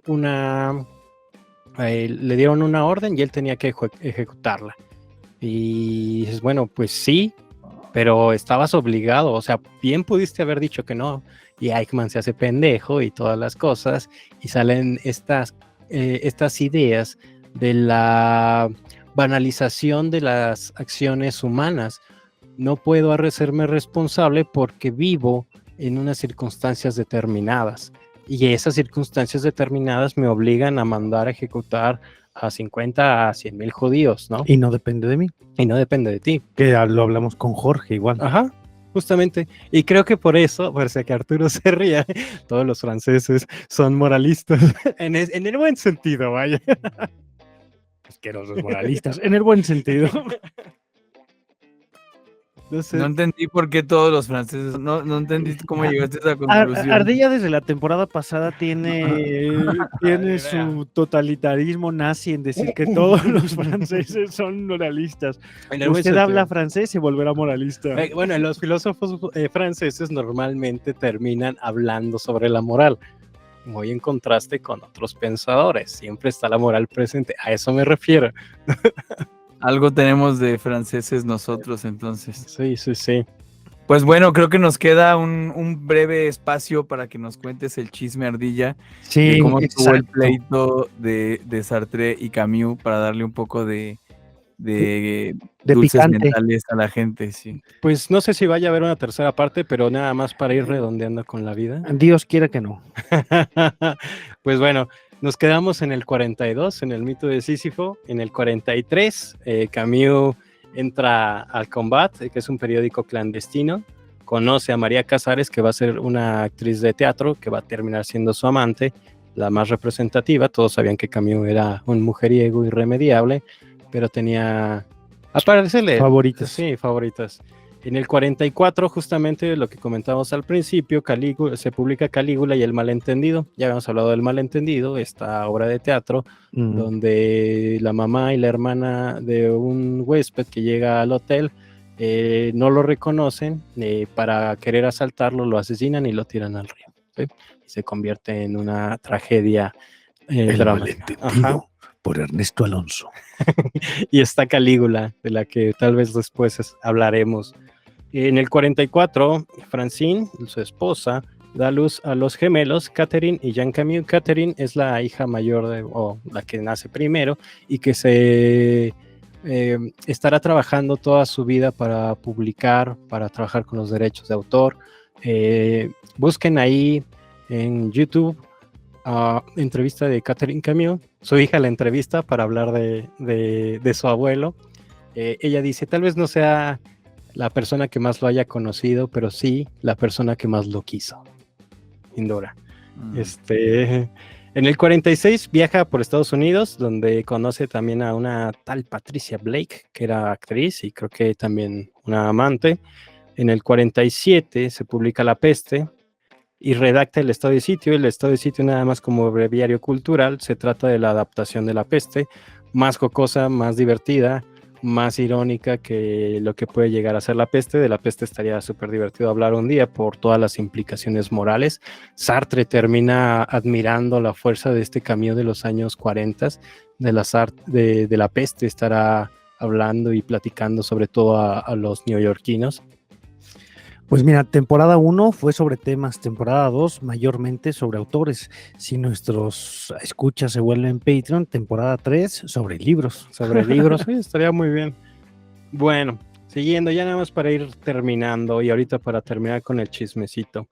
dieron una orden y él tenía que ejecutarla. Y dices, bueno, pues sí, pero estabas obligado, o sea, bien pudiste haber dicho que no, y Eichmann se hace pendejo y todas las cosas, y salen estas ideas de la banalización de las acciones humanas. No puedo hacerme responsable porque vivo en unas circunstancias determinadas, y esas circunstancias determinadas me obligan a mandar a ejecutar a 50 a 100 mil judíos, ¿no? Y no depende de mí. Y no depende de ti. Que lo hablamos con Jorge igual. Ajá, justamente. Y creo que por eso, por si que Arturo se ría, todos los franceses son moralistas, en el buen sentido, vaya. Asquerosos moralistas, en el buen sentido. No sé. No entendí por qué todos los franceses, no entendí cómo llegaste a esa conclusión. Ardilla desde la temporada pasada tiene su totalitarismo nazi en decir que todos los franceses son moralistas. Usted habla francés y volverá moralista. Bueno, los filósofos franceses normalmente terminan hablando sobre la moral, muy en contraste con otros pensadores. Siempre está la moral presente, a eso me refiero. Algo tenemos de franceses nosotros, entonces. Sí. Pues bueno, creo que nos queda un breve espacio para que nos cuentes el chisme, Ardilla. Sí, de cómo estuvo el pleito de Sartre y Camus, para darle un poco de dulces picante mentales a la gente, sí. Pues no sé si vaya a haber una tercera parte, pero nada más para ir redondeando con la vida. Dios quiera que no. Pues bueno, nos quedamos en el 42, en el mito de Sísifo. En el 43, Camus entra al Combat, que es un periódico clandestino. Conoce a María Casares, que va a ser una actriz de teatro, que va a terminar siendo su amante, la más representativa. Todos sabían que Camus era un mujeriego irremediable, pero tenía, a parecerle, favoritas. Sí, favoritas. En el 44, justamente lo que comentábamos al principio, se publica Calígula y el malentendido. Ya habíamos hablado del malentendido, esta obra de teatro, donde la mamá y la hermana de un huésped que llega al hotel no lo reconocen, para querer asaltarlo lo asesinan y lo tiran al río, ¿sí? Y se convierte en una tragedia dramática. Malentendido, por Ernesto Alonso. Y está Calígula, de la que tal vez después hablaremos. En el 44, Francine, su esposa, da luz a los gemelos, Catherine y Jean Camus. Catherine es la hija mayor, o la que nace primero, y que se estará trabajando toda su vida para publicar, para trabajar con los derechos de autor. Busquen ahí en YouTube entrevista de Catherine Camus. Su hija la entrevista para hablar de su abuelo. Ella dice, tal vez no sea la persona que más lo haya conocido, pero sí la persona que más lo quiso, sin duda. En el 46 viaja por Estados Unidos, donde conoce también a una tal Patricia Blake, que era actriz y creo que también una amante. En el 47 se publica La Peste y redacta el estado de sitio. El estado de sitio, nada más como breviario cultural, se trata de la adaptación de La Peste, más jocosa, más divertida, más irónica que lo que puede llegar a ser La Peste. De La Peste estaría súper divertido hablar un día por todas las implicaciones morales. Sartre termina admirando la fuerza de este Camus de los años 40, de La Peste estará hablando y platicando sobre todo a los neoyorquinos. Pues mira, temporada 1 fue sobre temas, temporada 2 mayormente sobre autores. Si nuestros escuchas se vuelven Patreon, temporada 3 sobre libros. Sobre libros, sí, estaría muy bien. Bueno, siguiendo ya nada más para ir terminando y ahorita para terminar con el chismecito.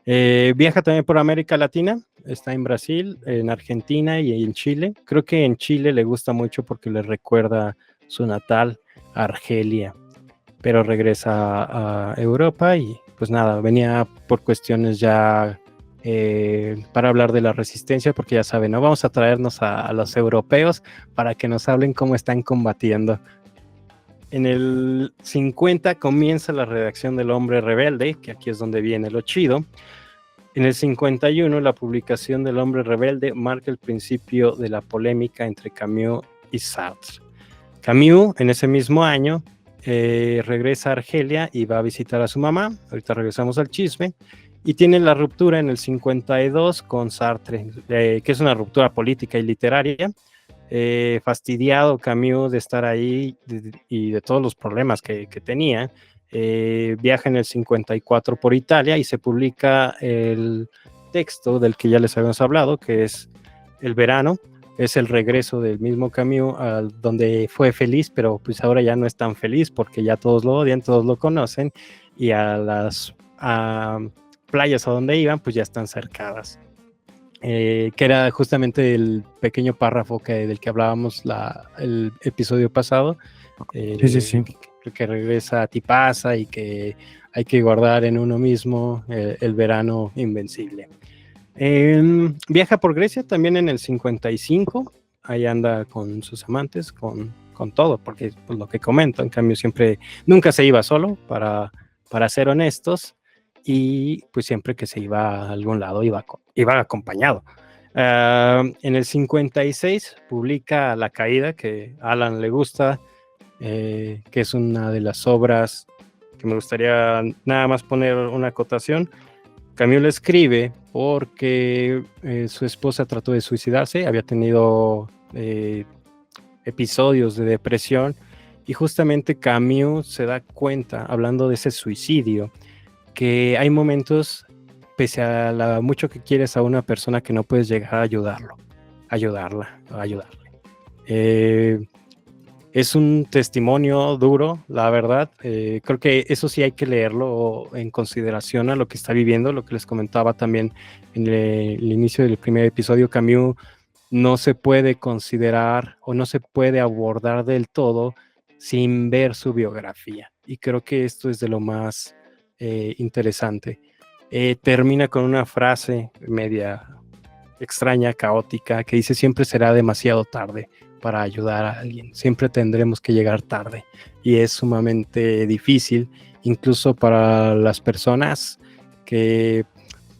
Viaja también por América Latina, está en Brasil, en Argentina y en Chile. Creo que en Chile le gusta mucho porque le recuerda su natal, Argelia, pero regresa a Europa y pues nada, venía por cuestiones ya para hablar de la resistencia, porque ya saben, ¿no? Vamos a traernos a los europeos para que nos hablen cómo están combatiendo. En el 50 comienza la redacción del Hombre Rebelde, que aquí es donde viene lo chido. En el 51 la publicación del Hombre Rebelde marca el principio de la polémica entre Camus y Sartre. Camus en ese mismo año regresa a Argelia y va a visitar a su mamá. Ahorita regresamos al chisme. Y tiene la ruptura en el 52 con Sartre, que es una ruptura política y literaria. Fastidiado Camus de estar ahí y de todos los problemas que tenía, viaja en el 54 por Italia y se publica el texto del que ya les habíamos hablado, que es El verano. Es el regreso del mismo Camus donde fue feliz, pero pues ahora ya no es tan feliz porque ya todos lo odian, todos lo conocen y a las playas a donde iban pues ya están cercadas. Que era justamente el pequeño párrafo del que hablábamos el episodio pasado. Sí. Que regresa a Tipasa y que hay que guardar en uno mismo el verano invencible. Viaja por Grecia también en el 55, ahí anda con sus amantes, con todo, porque pues, lo que comento, en cambio siempre, nunca se iba solo, para ser honestos, y pues siempre que se iba a algún lado iba acompañado. En el 56 publica La Caída, que a Alan le gusta, que es una de las obras que me gustaría nada más poner una acotación. Camus lo escribe porque su esposa trató de suicidarse, había tenido episodios de depresión y justamente Camus se da cuenta, hablando de ese suicidio, que hay momentos, pese a mucho que quieres a una persona, que no puedes llegar a ayudarle. Es un testimonio duro, la verdad. Creo que eso sí hay que leerlo en consideración a lo que está viviendo, lo que les comentaba también en el inicio del primer episodio. Camus no se puede considerar o no se puede abordar del todo sin ver su biografía. Y creo que esto es de lo más interesante. Termina con una frase media extraña, caótica, que dice: siempre será demasiado tarde para ayudar a alguien, siempre tendremos que llegar tarde, y es sumamente difícil, incluso para las personas que,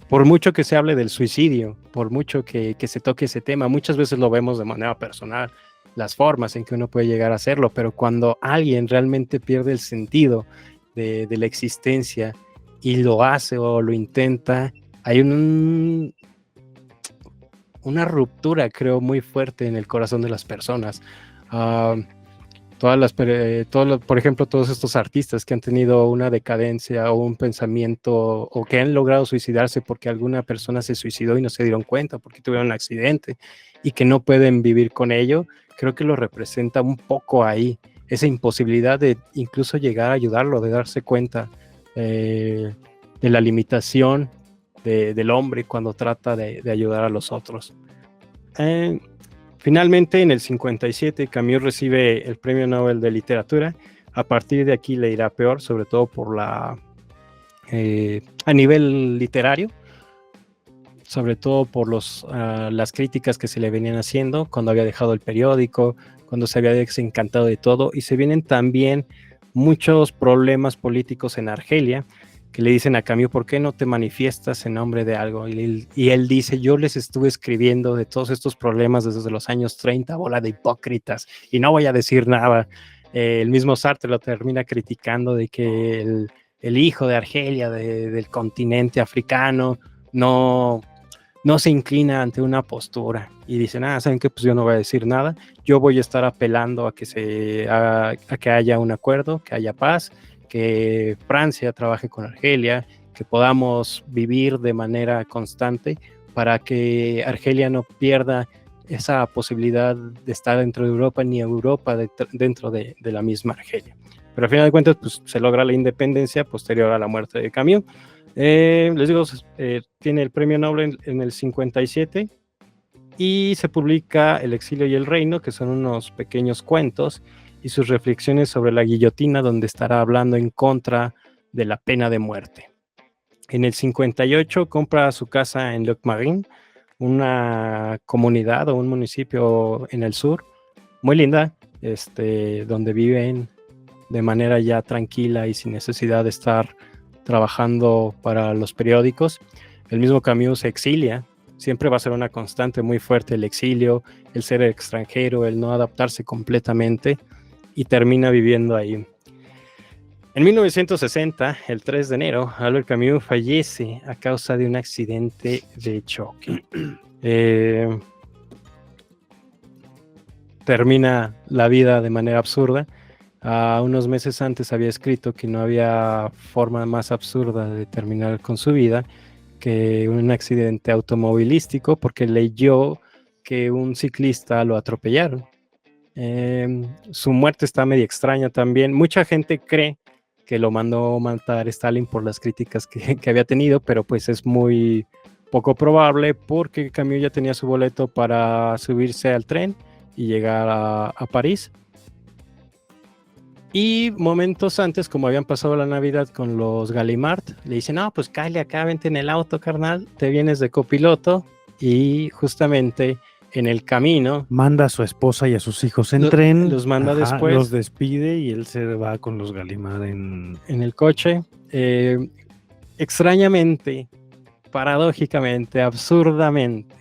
por mucho que se hable del suicidio, por mucho que se toque ese tema, muchas veces lo vemos de manera personal, las formas en que uno puede llegar a hacerlo, pero cuando alguien realmente pierde el sentido de la existencia y lo hace o lo intenta, hay una ruptura, creo, muy fuerte en el corazón de las personas. Por ejemplo, todos estos artistas que han tenido una decadencia o un pensamiento, o que han logrado suicidarse porque alguna persona se suicidó y no se dieron cuenta porque tuvieron un accidente y que no pueden vivir con ello, creo que lo representa un poco ahí, esa imposibilidad de incluso llegar a ayudarlo, de darse cuenta de la limitación del hombre cuando trata de ayudar a los otros. Finalmente, en el 57, Camus recibe el Premio Nobel de Literatura. A partir de aquí le irá peor, sobre todo a nivel literario. sobre todo por las críticas que se le venían haciendo cuando había dejado el periódico, cuando se había desencantado de todo, y se vienen también muchos problemas políticos en Argelia, que le dicen a Camus, ¿por qué no te manifiestas en nombre de algo? Y él dice, yo les estuve escribiendo de todos estos problemas desde los años 30, bola de hipócritas, y no voy a decir nada. El mismo Sartre lo termina criticando de que el hijo de Argelia, del continente africano, no se inclina ante una postura. Y dicen, ¿saben qué? Pues yo no voy a decir nada, yo voy a estar apelando a que haya un acuerdo, que haya paz, que Francia trabaje con Argelia, que podamos vivir de manera constante para que Argelia no pierda esa posibilidad de estar dentro de Europa, ni Europa dentro de la misma Argelia. Pero al final de cuentas, pues, se logra la independencia posterior a la muerte de Camus. Les digo, tiene el premio Nobel en el 57 y se publica El exilio y el reino, que son unos pequeños cuentos, y sus reflexiones sobre la guillotina, donde estará hablando en contra de la pena de muerte. En el 58 compra su casa en Locmarin, una comunidad o un municipio en el sur, muy linda, donde viven de manera ya tranquila y sin necesidad de estar trabajando para los periódicos. El mismo Camus se exilia, siempre va a ser una constante muy fuerte el exilio, el ser extranjero, el no adaptarse completamente, y termina viviendo ahí. En 1960, el 3 de enero, Albert Camus fallece a causa de un accidente de choque. Termina la vida de manera absurda. Unos meses antes había escrito que no había forma más absurda de terminar con su vida que un accidente automovilístico, porque leyó que un ciclista lo atropellaron. Su muerte está medio extraña también. Mucha gente cree que lo mandó matar Stalin por las críticas que había tenido, pero pues es muy poco probable, porque Camus ya tenía su boleto para subirse al tren y llegar a París. Y momentos antes, como habían pasado la Navidad con los Gallimard, le dicen, no, pues cállate acá, vente en el auto, carnal, te vienes de copiloto. Y justamente en el camino manda a su esposa y a sus hijos en tren, los manda después, los despide y él se va con los Gallimard en el coche. Extrañamente, paradójicamente, absurdamente,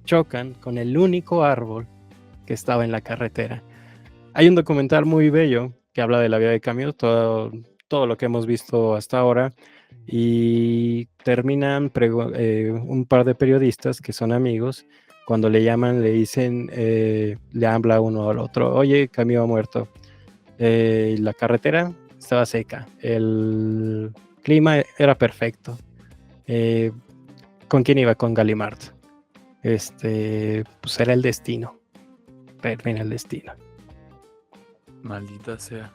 chocan con el único árbol que estaba en la carretera. Hay un documental muy bello que habla de la vida de Camus, todo lo que hemos visto hasta ahora, y terminan un par de periodistas que son amigos. Cuando le llaman, le dicen, le habla uno al otro, oye, Camus ha muerto. La carretera estaba seca, el clima era perfecto. ¿Con quién iba? Con Gallimard. Pues era el destino. Termina el destino. Maldita sea.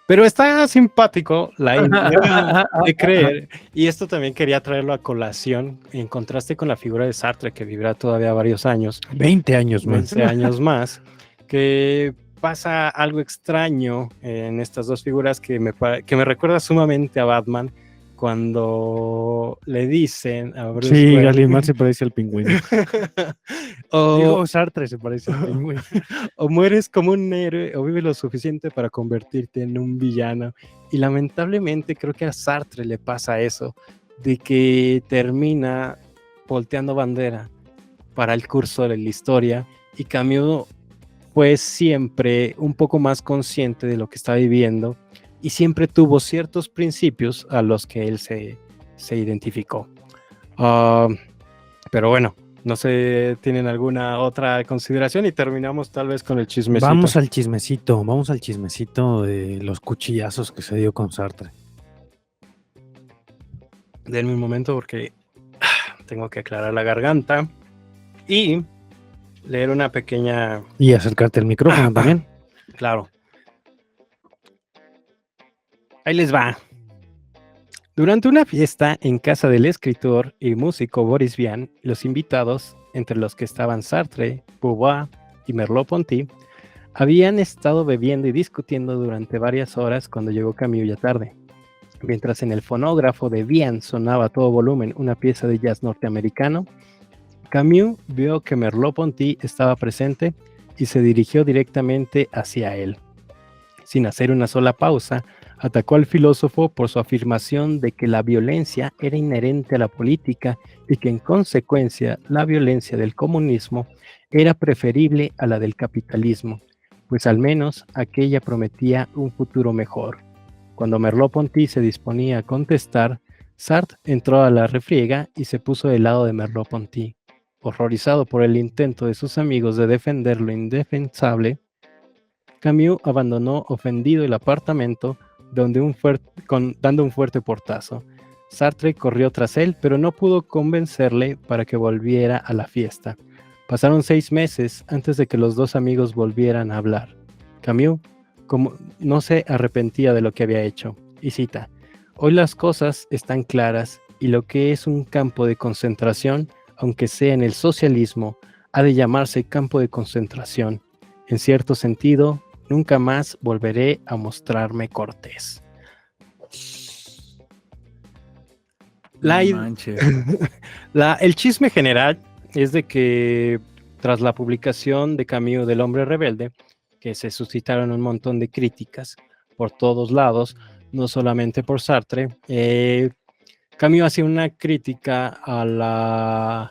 Pero está simpático la idea de creer, y esto también quería traerlo a colación, en contraste con la figura de Sartre, que vivirá todavía varios años. 20 años más. 20 años más, que pasa algo extraño en estas dos figuras que me recuerda sumamente a Batman, cuando le dicen a Bruce Wayne, Gallimard se parece al pingüino. o Sartre se parece al pingüino. O mueres como un héroe o vives lo suficiente para convertirte en un villano. Y lamentablemente creo que a Sartre le pasa eso, de que termina volteando bandera para el curso de la historia, y Camus fue siempre un poco más consciente de lo que está viviendo y siempre tuvo ciertos principios a los que él se identificó. Pero bueno, no sé, ¿tienen alguna otra consideración? Y terminamos tal vez con el chismecito. Vamos al chismecito de los cuchillazos que se dio con Sartre. Denme un momento porque tengo que aclarar la garganta y leer una pequeña... Y acercarte al micrófono también. Claro. Ahí les va. Durante una fiesta en casa del escritor y músico Boris Vian, los invitados, entre los que estaban Sartre, Beauvoir y Merleau-Ponty, habían estado bebiendo y discutiendo durante varias horas cuando llegó Camus ya tarde. Mientras en el fonógrafo de Vian sonaba a todo volumen una pieza de jazz norteamericano, Camus vio que Merleau-Ponty estaba presente y se dirigió directamente hacia él. Sin hacer una sola pausa, atacó al filósofo por su afirmación de que la violencia era inherente a la política y que en consecuencia la violencia del comunismo era preferible a la del capitalismo, pues al menos aquella prometía un futuro mejor. Cuando Merleau-Ponty se disponía a contestar, Sartre entró a la refriega y se puso del lado de Merleau-Ponty. Horrorizado por el intento de sus amigos de defender lo indefensable, Camus abandonó ofendido el apartamento dando un fuerte portazo. Sartre corrió tras él, pero no pudo convencerle para que volviera a la fiesta. Pasaron 6 meses antes de que los dos amigos volvieran a hablar. Camus como no se arrepentía de lo que había hecho, y cita: «Hoy las cosas están claras y lo que es un campo de concentración, aunque sea en el socialismo, ha de llamarse campo de concentración. En cierto sentido, nunca más volveré a mostrarme cortés». El chisme general es de que tras la publicación de Camus del Hombre Rebelde, que se suscitaron un montón de críticas por todos lados, no solamente por Sartre, Camus hacía una crítica a la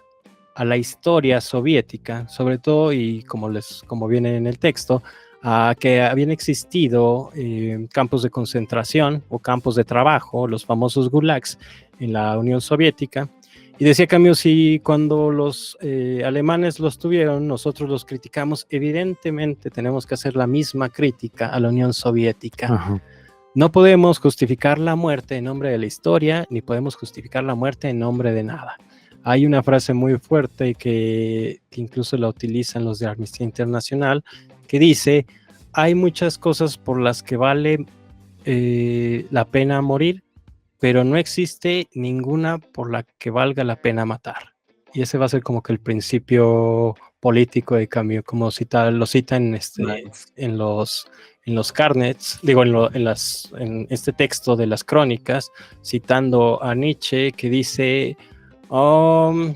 historia soviética, sobre todo, y como viene en el texto, a que habían existido campos de concentración o campos de trabajo, los famosos gulags, en la Unión Soviética. Y decía Camus, si cuando los alemanes los tuvieron, nosotros los criticamos, evidentemente tenemos que hacer la misma crítica a la Unión Soviética. Ajá. No podemos justificar la muerte en nombre de la historia, ni podemos justificar la muerte en nombre de nada. Hay una frase muy fuerte que incluso la utilizan los de Amnistía Internacional, que dice: hay muchas cosas por las que vale la pena morir, pero no existe ninguna por la que valga la pena matar. Y ese va a ser como que el principio político de Camus, como lo cita en los carnets, digo, en este texto de las crónicas, citando a Nietzsche, que dice... bueno,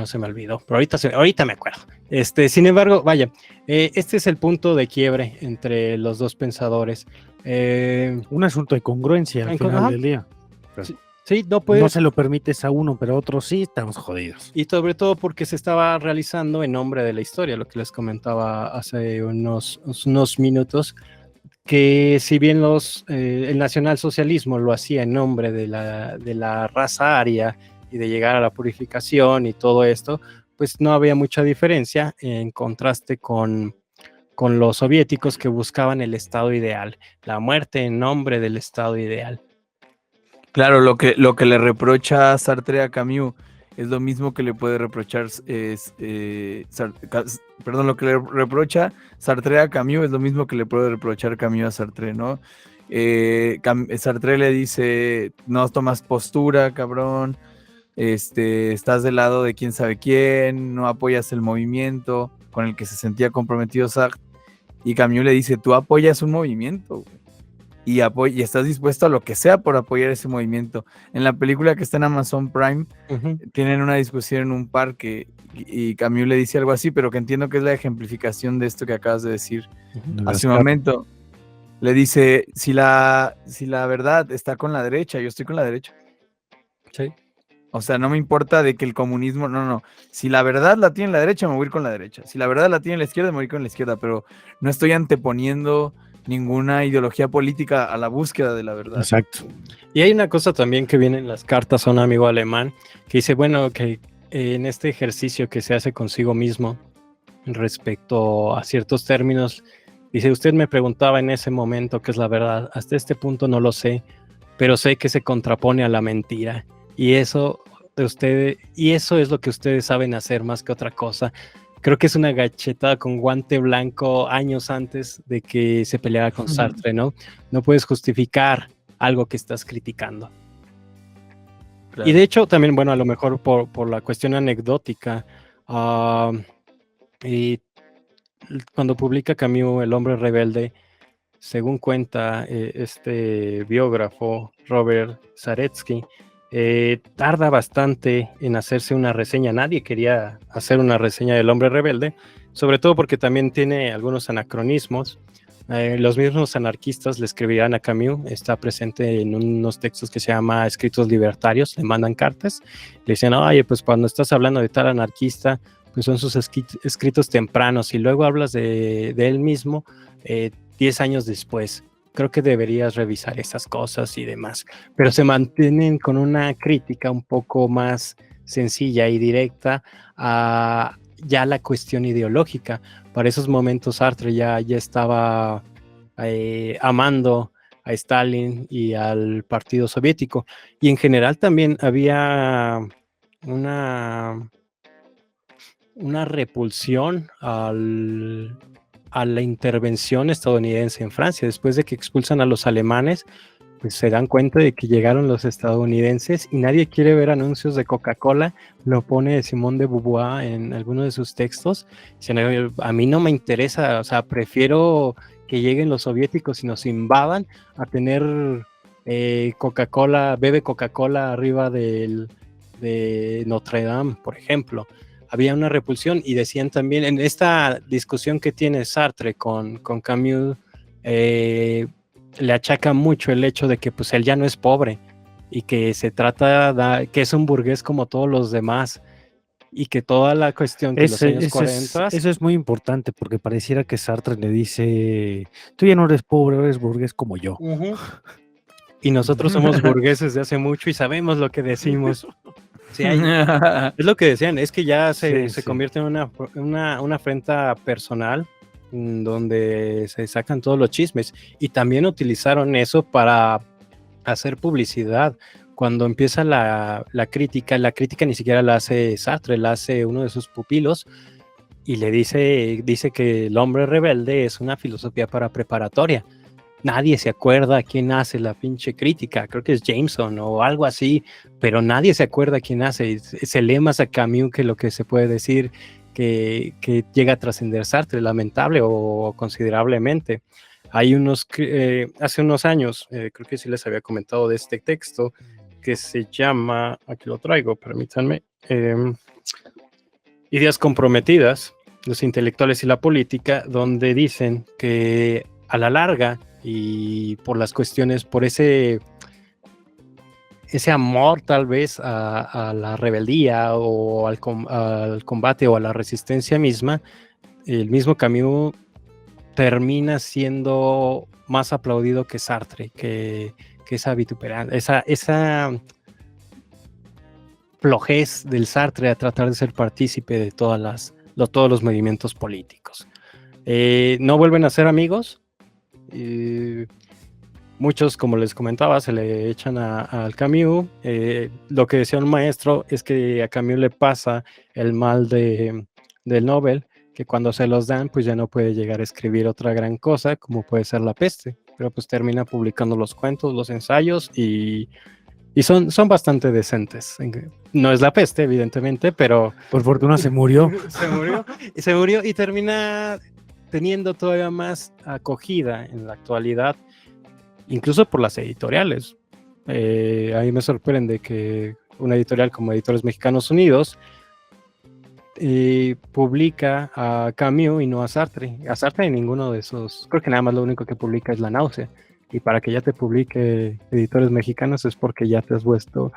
se me olvidó, pero ahorita me acuerdo. Sin embargo, vaya, este es el punto de quiebre entre los dos pensadores. Un asunto de congruencia al final del día. Sí, no se lo permites a uno, pero a otros sí, estamos jodidos. Y sobre todo porque se estaba realizando en nombre de la historia, lo que les comentaba hace unos minutos, que si bien el nacionalsocialismo lo hacía en nombre de la raza aria y de llegar a la purificación y todo esto, pues no había mucha diferencia en contraste con los soviéticos, que buscaban el estado ideal, la muerte en nombre del estado ideal. Claro, lo que le reprocha Sartre a Camus es lo mismo que le puede reprochar, lo que le reprocha Sartre a Camus es lo mismo que le puede reprochar Camus a Sartre, ¿no? Sartre le dice: no tomas postura, cabrón, estás del lado de quién sabe quién, no apoyas el movimiento con el que se sentía comprometido Sartre, y Camus le dice: tú apoyas un movimiento, güey, y estás dispuesto a lo que sea por apoyar ese movimiento. En la película que está en Amazon Prime, tienen una discusión en un parque y Camus le dice algo así, pero que entiendo que es la ejemplificación de esto que acabas de decir hace un momento. Le dice: si la verdad está con la derecha, yo estoy con la derecha. Sí. O sea, no me importa de que el comunismo, no. Si la verdad la tiene la derecha, me voy a ir con la derecha. Si la verdad la tiene la izquierda, me voy a ir con la izquierda, pero no estoy anteponiendo ninguna ideología política a la búsqueda de la verdad. Exacto. Y hay una cosa también que viene en las cartas a un amigo alemán, que dice, bueno, que en este ejercicio que se hace consigo mismo respecto a ciertos términos, dice: usted me preguntaba en ese momento qué es la verdad, hasta este punto no lo sé, pero sé que se contrapone a la mentira, y eso es lo que ustedes saben hacer más que otra cosa. Creo que es una gachetada con guante blanco años antes de que se peleara con Sartre, ¿no? No puedes justificar algo que estás criticando. Claro. Y de hecho, también, bueno, a lo mejor por la cuestión anecdótica, y cuando publica Camus El Hombre Rebelde, según cuenta este biógrafo Robert Zaretsky, tarda bastante en hacerse una reseña. Nadie quería hacer una reseña del Hombre Rebelde, sobre todo porque también tiene algunos anacronismos. Los mismos anarquistas le escribían a Camus, está presente en unos textos que se llama Escritos Libertarios, le mandan cartas, le dicen, oye, pues cuando estás hablando de tal anarquista, pues son sus escritos tempranos, y luego hablas de él mismo 10 años después. Creo que deberías revisar esas cosas y demás, pero se mantienen con una crítica un poco más sencilla y directa a ya la cuestión ideológica. Para esos momentos Sartre ya estaba amando a Stalin y al Partido Soviético, y en general también había una repulsión a la intervención estadounidense en Francia. Después de que expulsan a los alemanes, pues se dan cuenta de que llegaron los estadounidenses y nadie quiere ver anuncios de Coca-Cola. Lo pone Simone de Beauvoir en alguno de sus textos. Dicen, a mí no me interesa, o sea, prefiero que lleguen los soviéticos y nos invadan a tener Coca-Cola, bebe Coca-Cola arriba de Notre Dame, por ejemplo. Había una repulsión, y decían también en esta discusión que tiene Sartre con Camus, le achaca mucho el hecho de que pues él ya no es pobre y que se trata que es un burgués como todos los demás, y que toda la cuestión que los años 40... Eso es muy importante, porque pareciera que Sartre le dice, tú ya no eres pobre, eres burgués como yo. Uh-huh. Y nosotros somos burgueses de hace mucho y sabemos lo que decimos. Sí, es lo que decían, es que ya se convierte en una afrenta personal, donde se sacan todos los chismes, y también utilizaron eso para hacer publicidad. Cuando empieza la crítica ni siquiera la hace Sartre, la hace uno de sus pupilos, y le dice que El Hombre Rebelde es una filosofía para preparatoria. Nadie se acuerda quién hace la pinche crítica, creo que es Jameson o algo así, pero nadie se acuerda quién hace. Se lee más a Camus que lo que se puede decir que llega a trascender Sartre, lamentable o considerablemente. Hay hace unos años, creo que sí les había comentado de este texto que se llama, aquí lo traigo, permítanme, Ideas comprometidas, los intelectuales y la política, donde dicen que a la larga, y por las cuestiones, por ese amor tal vez a la rebeldía o al combate o a la resistencia misma, el mismo Camus termina siendo más aplaudido que Sartre, que esa vituperancia, esa flojez del Sartre a tratar de ser partícipe de todos los movimientos políticos. No vuelven a ser amigos. Muchos, como les comentaba, se le echan al Camus. Lo que decía un maestro es que a Camus le pasa el mal del Nobel, que cuando se los dan, pues ya no puede llegar a escribir otra gran cosa, como puede ser La Peste, pero pues termina publicando los cuentos, los ensayos, y son bastante decentes. No es La Peste, evidentemente, pero por fortuna se murió. se murió y termina teniendo todavía más acogida en la actualidad, incluso por las editoriales. A mí me sorprende que una editorial como Editores Mexicanos Unidos publica a Camus y no a Sartre. A Sartre en ninguno de esos, creo que nada más lo único que publica es La Náusea. Y para que ya te publique Editores Mexicanos es porque ya te has vuelto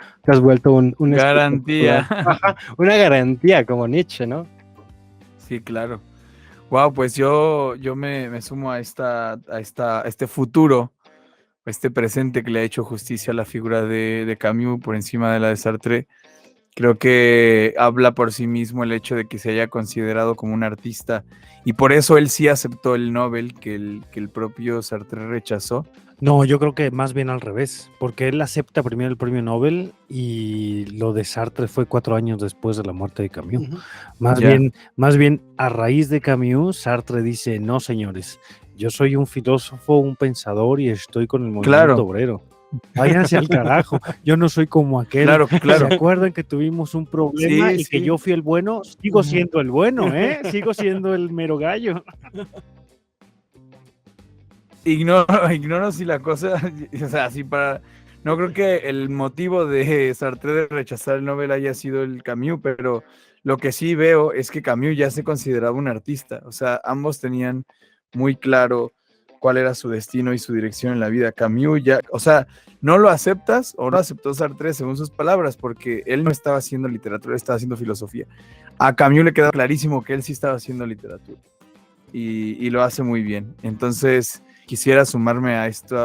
un garantía. Ajá, una garantía, como Nietzsche, ¿no? Sí, claro. Wow, pues yo me sumo a este futuro, este presente que le ha hecho justicia a la figura de Camus por encima de la de Sartre. Creo que habla por sí mismo el hecho de que se haya considerado como un artista, y por eso él sí aceptó el Nobel que el propio Sartre rechazó. No, yo creo que más bien al revés, porque él acepta primero el premio Nobel y lo de Sartre fue 4 años después de la muerte de Camus. Uh-huh. Más bien a raíz de Camus, Sartre dice, no señores, yo soy un filósofo, un pensador y estoy con el movimiento obrero. Váyanse al carajo, yo no soy como aquel. Claro. ¿Se acuerdan que tuvimos un problema y que yo fui el bueno? Sigo siendo el bueno, sigo siendo el mero gallo. ignoro si la cosa, o sea, si para... No creo que el motivo de Sartre de rechazar el Nobel haya sido el Camus, pero lo que sí veo es que Camus ya se consideraba un artista. O sea, ambos tenían muy claro cuál era su destino y su dirección en la vida. Camus ya, o sea, no lo aceptas o no aceptó Sartre según sus palabras, porque él no estaba haciendo literatura, estaba haciendo filosofía. A Camus le queda clarísimo que él sí estaba haciendo literatura y lo hace muy bien. Entonces, quisiera sumarme a este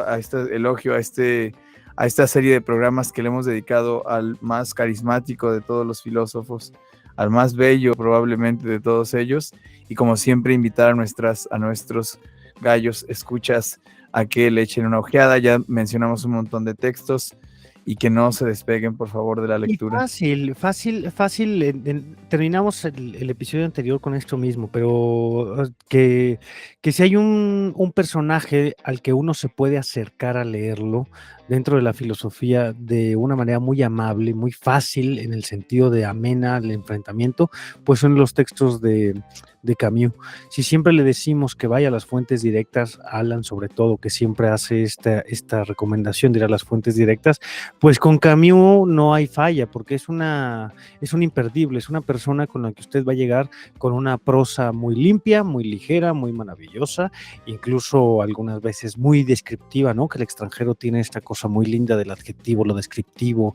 elogio, a esta serie de programas que le hemos dedicado al más carismático de todos los filósofos, al más bello probablemente de todos ellos, y como siempre invitar a nuestros gallos escuchas a que le echen una ojeada. Ya mencionamos un montón de textos y que no se despeguen, por favor, de la Y lectura. fácil. Terminamos el episodio anterior con esto mismo, pero que si hay un personaje al que uno se puede acercar a leerlo dentro de la filosofía de una manera muy amable, muy fácil en el sentido de amena al enfrentamiento, pues son los textos de Camus. Si siempre le decimos que vaya a las fuentes directas, Alan sobre todo, que siempre hace esta recomendación de ir a las fuentes directas, pues con Camus no hay falla, porque es un imperdible, es una persona con la que usted va a llegar con una prosa muy limpia, muy ligera, muy maravillosa, incluso algunas veces muy descriptiva, ¿no? Que el extranjero tiene esta cosa muy linda del adjetivo, lo descriptivo,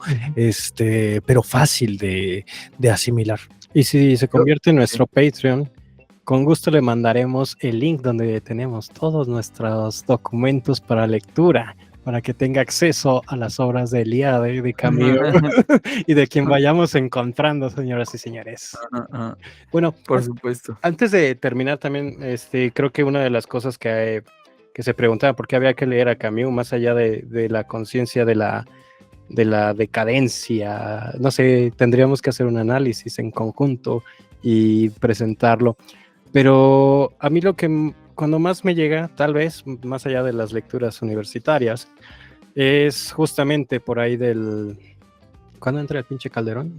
pero fácil de asimilar. Y si se convierte en nuestro Patreon, con gusto le mandaremos el link donde tenemos todos nuestros documentos para lectura, para que tenga acceso a las obras de Eliade, de Camus y de quien vayamos encontrando, señoras y señores. Bueno, por supuesto. Antes de terminar también, creo que una de las cosas que se preguntaba por qué había que leer a Camus, más allá de la conciencia de la decadencia, no sé, tendríamos que hacer un análisis en conjunto y presentarlo. Pero a mí lo que cuando más me llega, tal vez, más allá de las lecturas universitarias, es justamente por ahí del... ¿Cuándo entra el pinche Calderón?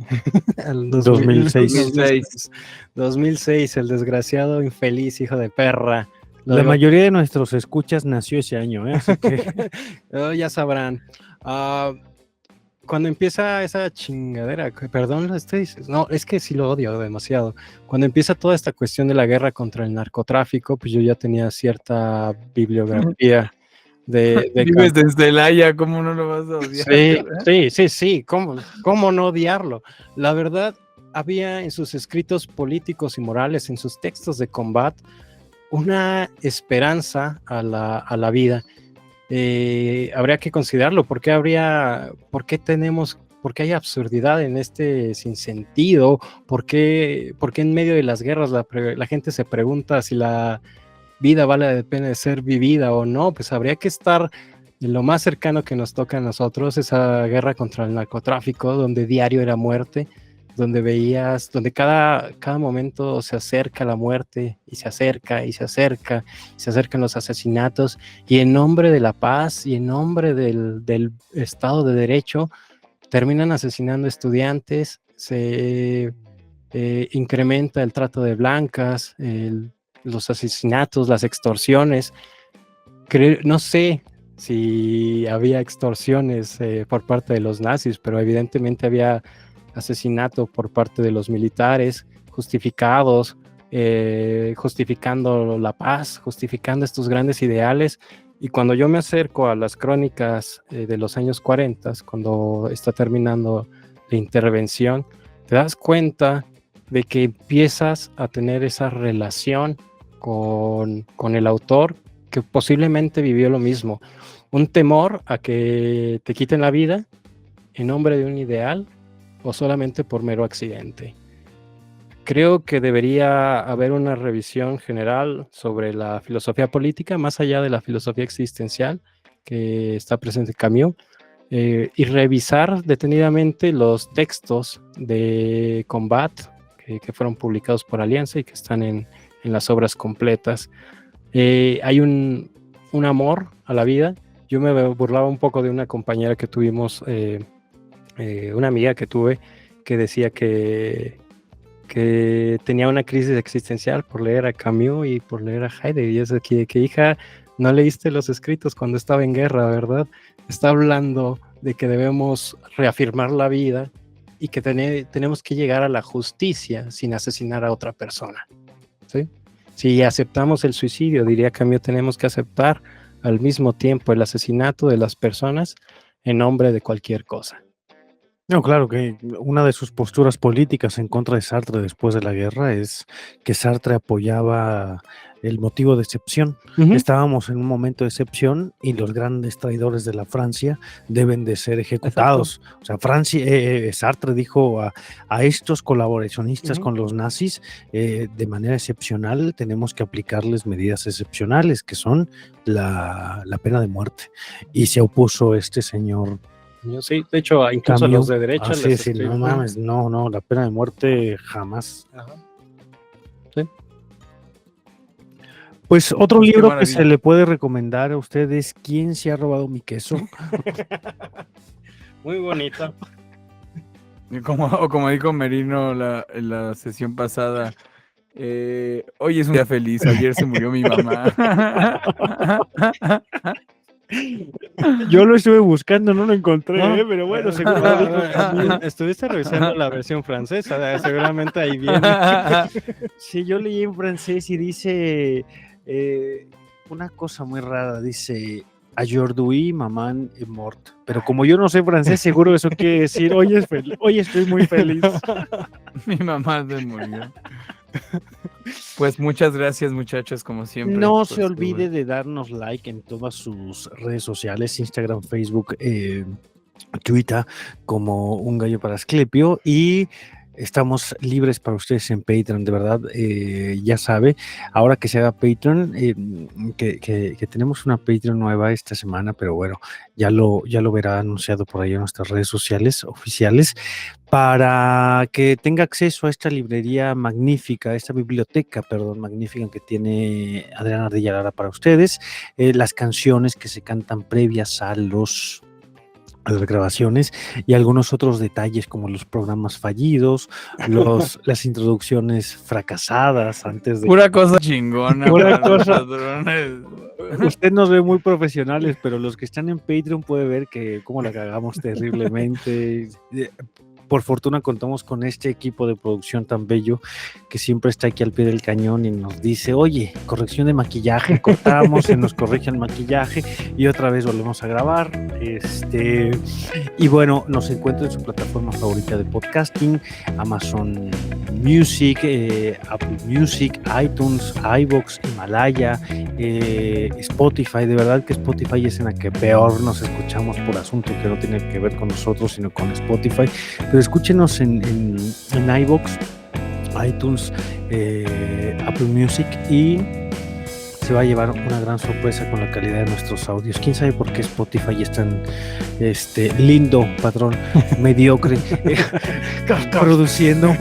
El 2006. 2006, el desgraciado, infeliz, hijo de perra. La mayoría de nuestros escuchas nació ese año, ¿eh? Así que... ya sabrán. Cuando empieza esa chingadera, perdón, no, es que sí lo odio demasiado. Cuando empieza toda esta cuestión de la guerra contra el narcotráfico, pues yo ya tenía cierta bibliografía de Vives desde Celaya, ¿cómo no lo vas a odiar? Sí, ¿cómo no odiarlo? La verdad, había en sus escritos políticos y morales, en sus textos de combat, una esperanza a la vida. Habría que considerarlo. ¿Por qué hay absurdidad en este sinsentido? ¿Por qué en medio de las guerras la gente se pregunta si la vida vale la pena de ser vivida o no? Pues habría que estar en lo más cercano que nos toca a nosotros, esa guerra contra el narcotráfico, donde diario era muerte, donde cada momento se acerca la muerte y se acercan los asesinatos, y en nombre de la paz y en nombre del Estado de Derecho terminan asesinando estudiantes, se incrementa el trato de blancas, los asesinatos, las extorsiones. No sé si había extorsiones por parte de los nazis, pero evidentemente había asesinato por parte de los militares, justificados, justificando la paz, justificando estos grandes ideales. Y cuando yo me acerco a las crónicas de los años 40, cuando está terminando la intervención, te das cuenta de que empiezas a tener esa relación con el autor, que posiblemente vivió lo mismo, un temor a que te quiten la vida en nombre de un ideal, o solamente por mero accidente. Creo que debería haber una revisión general sobre la filosofía política, más allá de la filosofía existencial que está presente en Camus, y revisar detenidamente los textos de Combat que fueron publicados por Alianza y que están en las obras completas. Hay un amor a la vida. Yo me burlaba un poco de una compañera que tuvimos, una amiga que tuve, que decía que tenía una crisis existencial por leer a Camus y por leer a Heidegger, y es que hija, No leíste los escritos cuando estaba en guerra, ¿verdad? Está hablando de que debemos reafirmar la vida y que tenemos que llegar a la justicia sin asesinar a otra persona, ¿sí? Si aceptamos el suicidio, diría Camus, tenemos que aceptar al mismo tiempo el asesinato de las personas en nombre de cualquier cosa. No, claro que una de sus posturas políticas en contra de Sartre después de la guerra es que Sartre apoyaba el motivo de excepción. Ujú. Estábamos en un momento de excepción y los grandes traidores de la Francia deben de ser ejecutados. O sea, Sartre dijo a estos colaboracionistas Ujú. con los nazis, de manera excepcional tenemos que aplicarles medidas excepcionales, que son la pena de muerte. Y se opuso este señor Sí, de hecho, incluso Camus. los de derecha Sí, les sí, no escriben. mames, no, la pena de muerte jamás. Ajá. Pues otro Pues qué libro que maravilla. se le puede recomendar a ustedes, ¿Quién se ha robado mi queso? Muy bonito. Y como dijo Merino en la sesión pasada, hoy es un día feliz, ayer se murió mi mamá. Yo lo estuve buscando, no lo encontré, ¿No? pero bueno, seguro lo dijo Camus. Estuviste revisando la versión francesa, seguramente ahí viene. Sí, yo leí en francés y dice una cosa muy rara, dice aujourd'hui maman est morte, pero como yo no sé francés, seguro eso quiere decir hoy estoy muy feliz. Mi mamá se murió. Pues muchas gracias, muchachos, como siempre. No por se su- olvide de darnos like en todas sus redes sociales, Instagram, Facebook, Twitter, como Un Gallo para Asclepio, y estamos libres para ustedes en Patreon, de verdad, ya sabe, ahora que se haga Patreon, que tenemos una Patreon nueva esta semana, pero bueno, ya lo verá anunciado por ahí en nuestras redes sociales oficiales, para que tenga acceso a esta librería magnífica, esta biblioteca, perdón, magnífica que tiene Adriana Ardilla Lara para ustedes, las canciones que se cantan previas a las grabaciones y algunos otros detalles como los programas fallidos, las introducciones fracasadas antes de... Pura cosa chingona. Pura para cosa. nosotros. Usted nos ve muy profesionales, pero los que están en Patreon puede ver que cómo la cagamos terriblemente. Por fortuna contamos con este equipo de producción tan bello que siempre está aquí al pie del cañón y nos dice, oye, corrección de maquillaje, cortamos, se nos corrige el maquillaje y otra vez volvemos a grabar. Y bueno, nos encuentra en su plataforma favorita de podcasting, Amazon Music, Apple Music, iTunes, iVoox, Himalaya, Spotify. De verdad que Spotify es en la que peor nos escuchamos por asunto que no tiene que ver con nosotros, sino con Spotify. Pero escúchenos en iVoox, iTunes, Apple Music, y se va a llevar una gran sorpresa con la calidad de nuestros audios. ¿Quién sabe por qué Spotify es tan lindo, patrón, mediocre, produciendo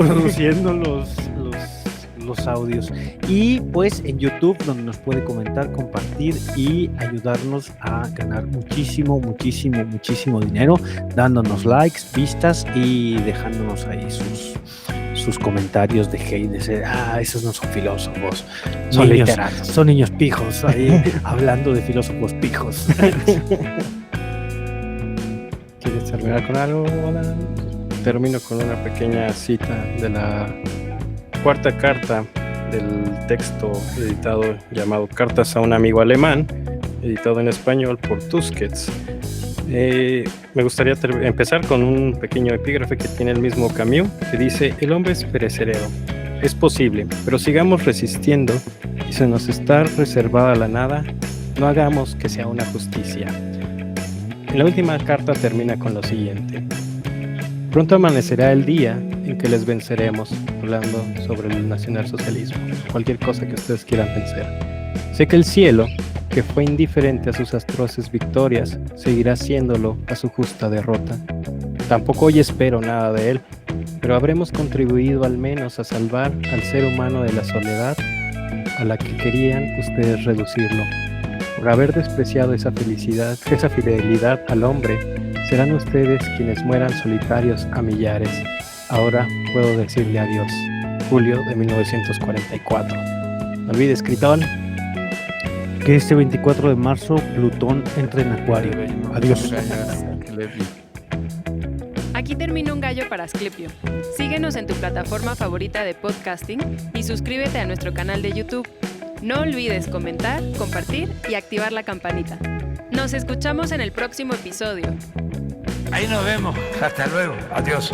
los audios? Y pues en YouTube, donde nos puede comentar, compartir y ayudarnos a ganar muchísimo dinero, dándonos likes, vistas y dejándonos ahí sus comentarios de hate, de ser, esos no son filósofos, Son niños, literatos. son niños pijos, ahí hablando de filósofos pijos. ¿Quieres terminar con algo, Alan? Termino con una pequeña cita de la cuarta carta del texto editado llamado Cartas a un amigo alemán, editado en español por Tusquets. Me gustaría empezar con un pequeño epígrafe que tiene el mismo Camus, que dice: el hombre es perecedero, es posible, pero sigamos resistiendo y se nos está reservada la nada, no hagamos que sea una justicia. En la última carta termina con lo siguiente: pronto amanecerá el día en que les venceremos, hablando sobre el nacionalsocialismo, cualquier cosa que ustedes quieran vencer. Sé que el cielo, que fue indiferente a sus atroces victorias, seguirá siéndolo a su justa derrota. Tampoco hoy espero nada de él, pero habremos contribuido al menos a salvar al ser humano de la soledad a la que querían ustedes reducirlo. Por haber despreciado esa fidelidad al hombre, serán ustedes quienes mueran solitarios a millares. Ahora puedo decirle adiós. Julio de 1944. No olvides, Critón. Que este 24 de marzo Plutón entre en Acuario. Adiós. Aquí termina Un Gallo para Asclepio. Síguenos en tu plataforma favorita de podcasting y suscríbete a nuestro canal de YouTube. No olvides comentar, compartir y activar la campanita. Nos escuchamos en el próximo episodio. Ahí nos vemos. Hasta luego. Adiós.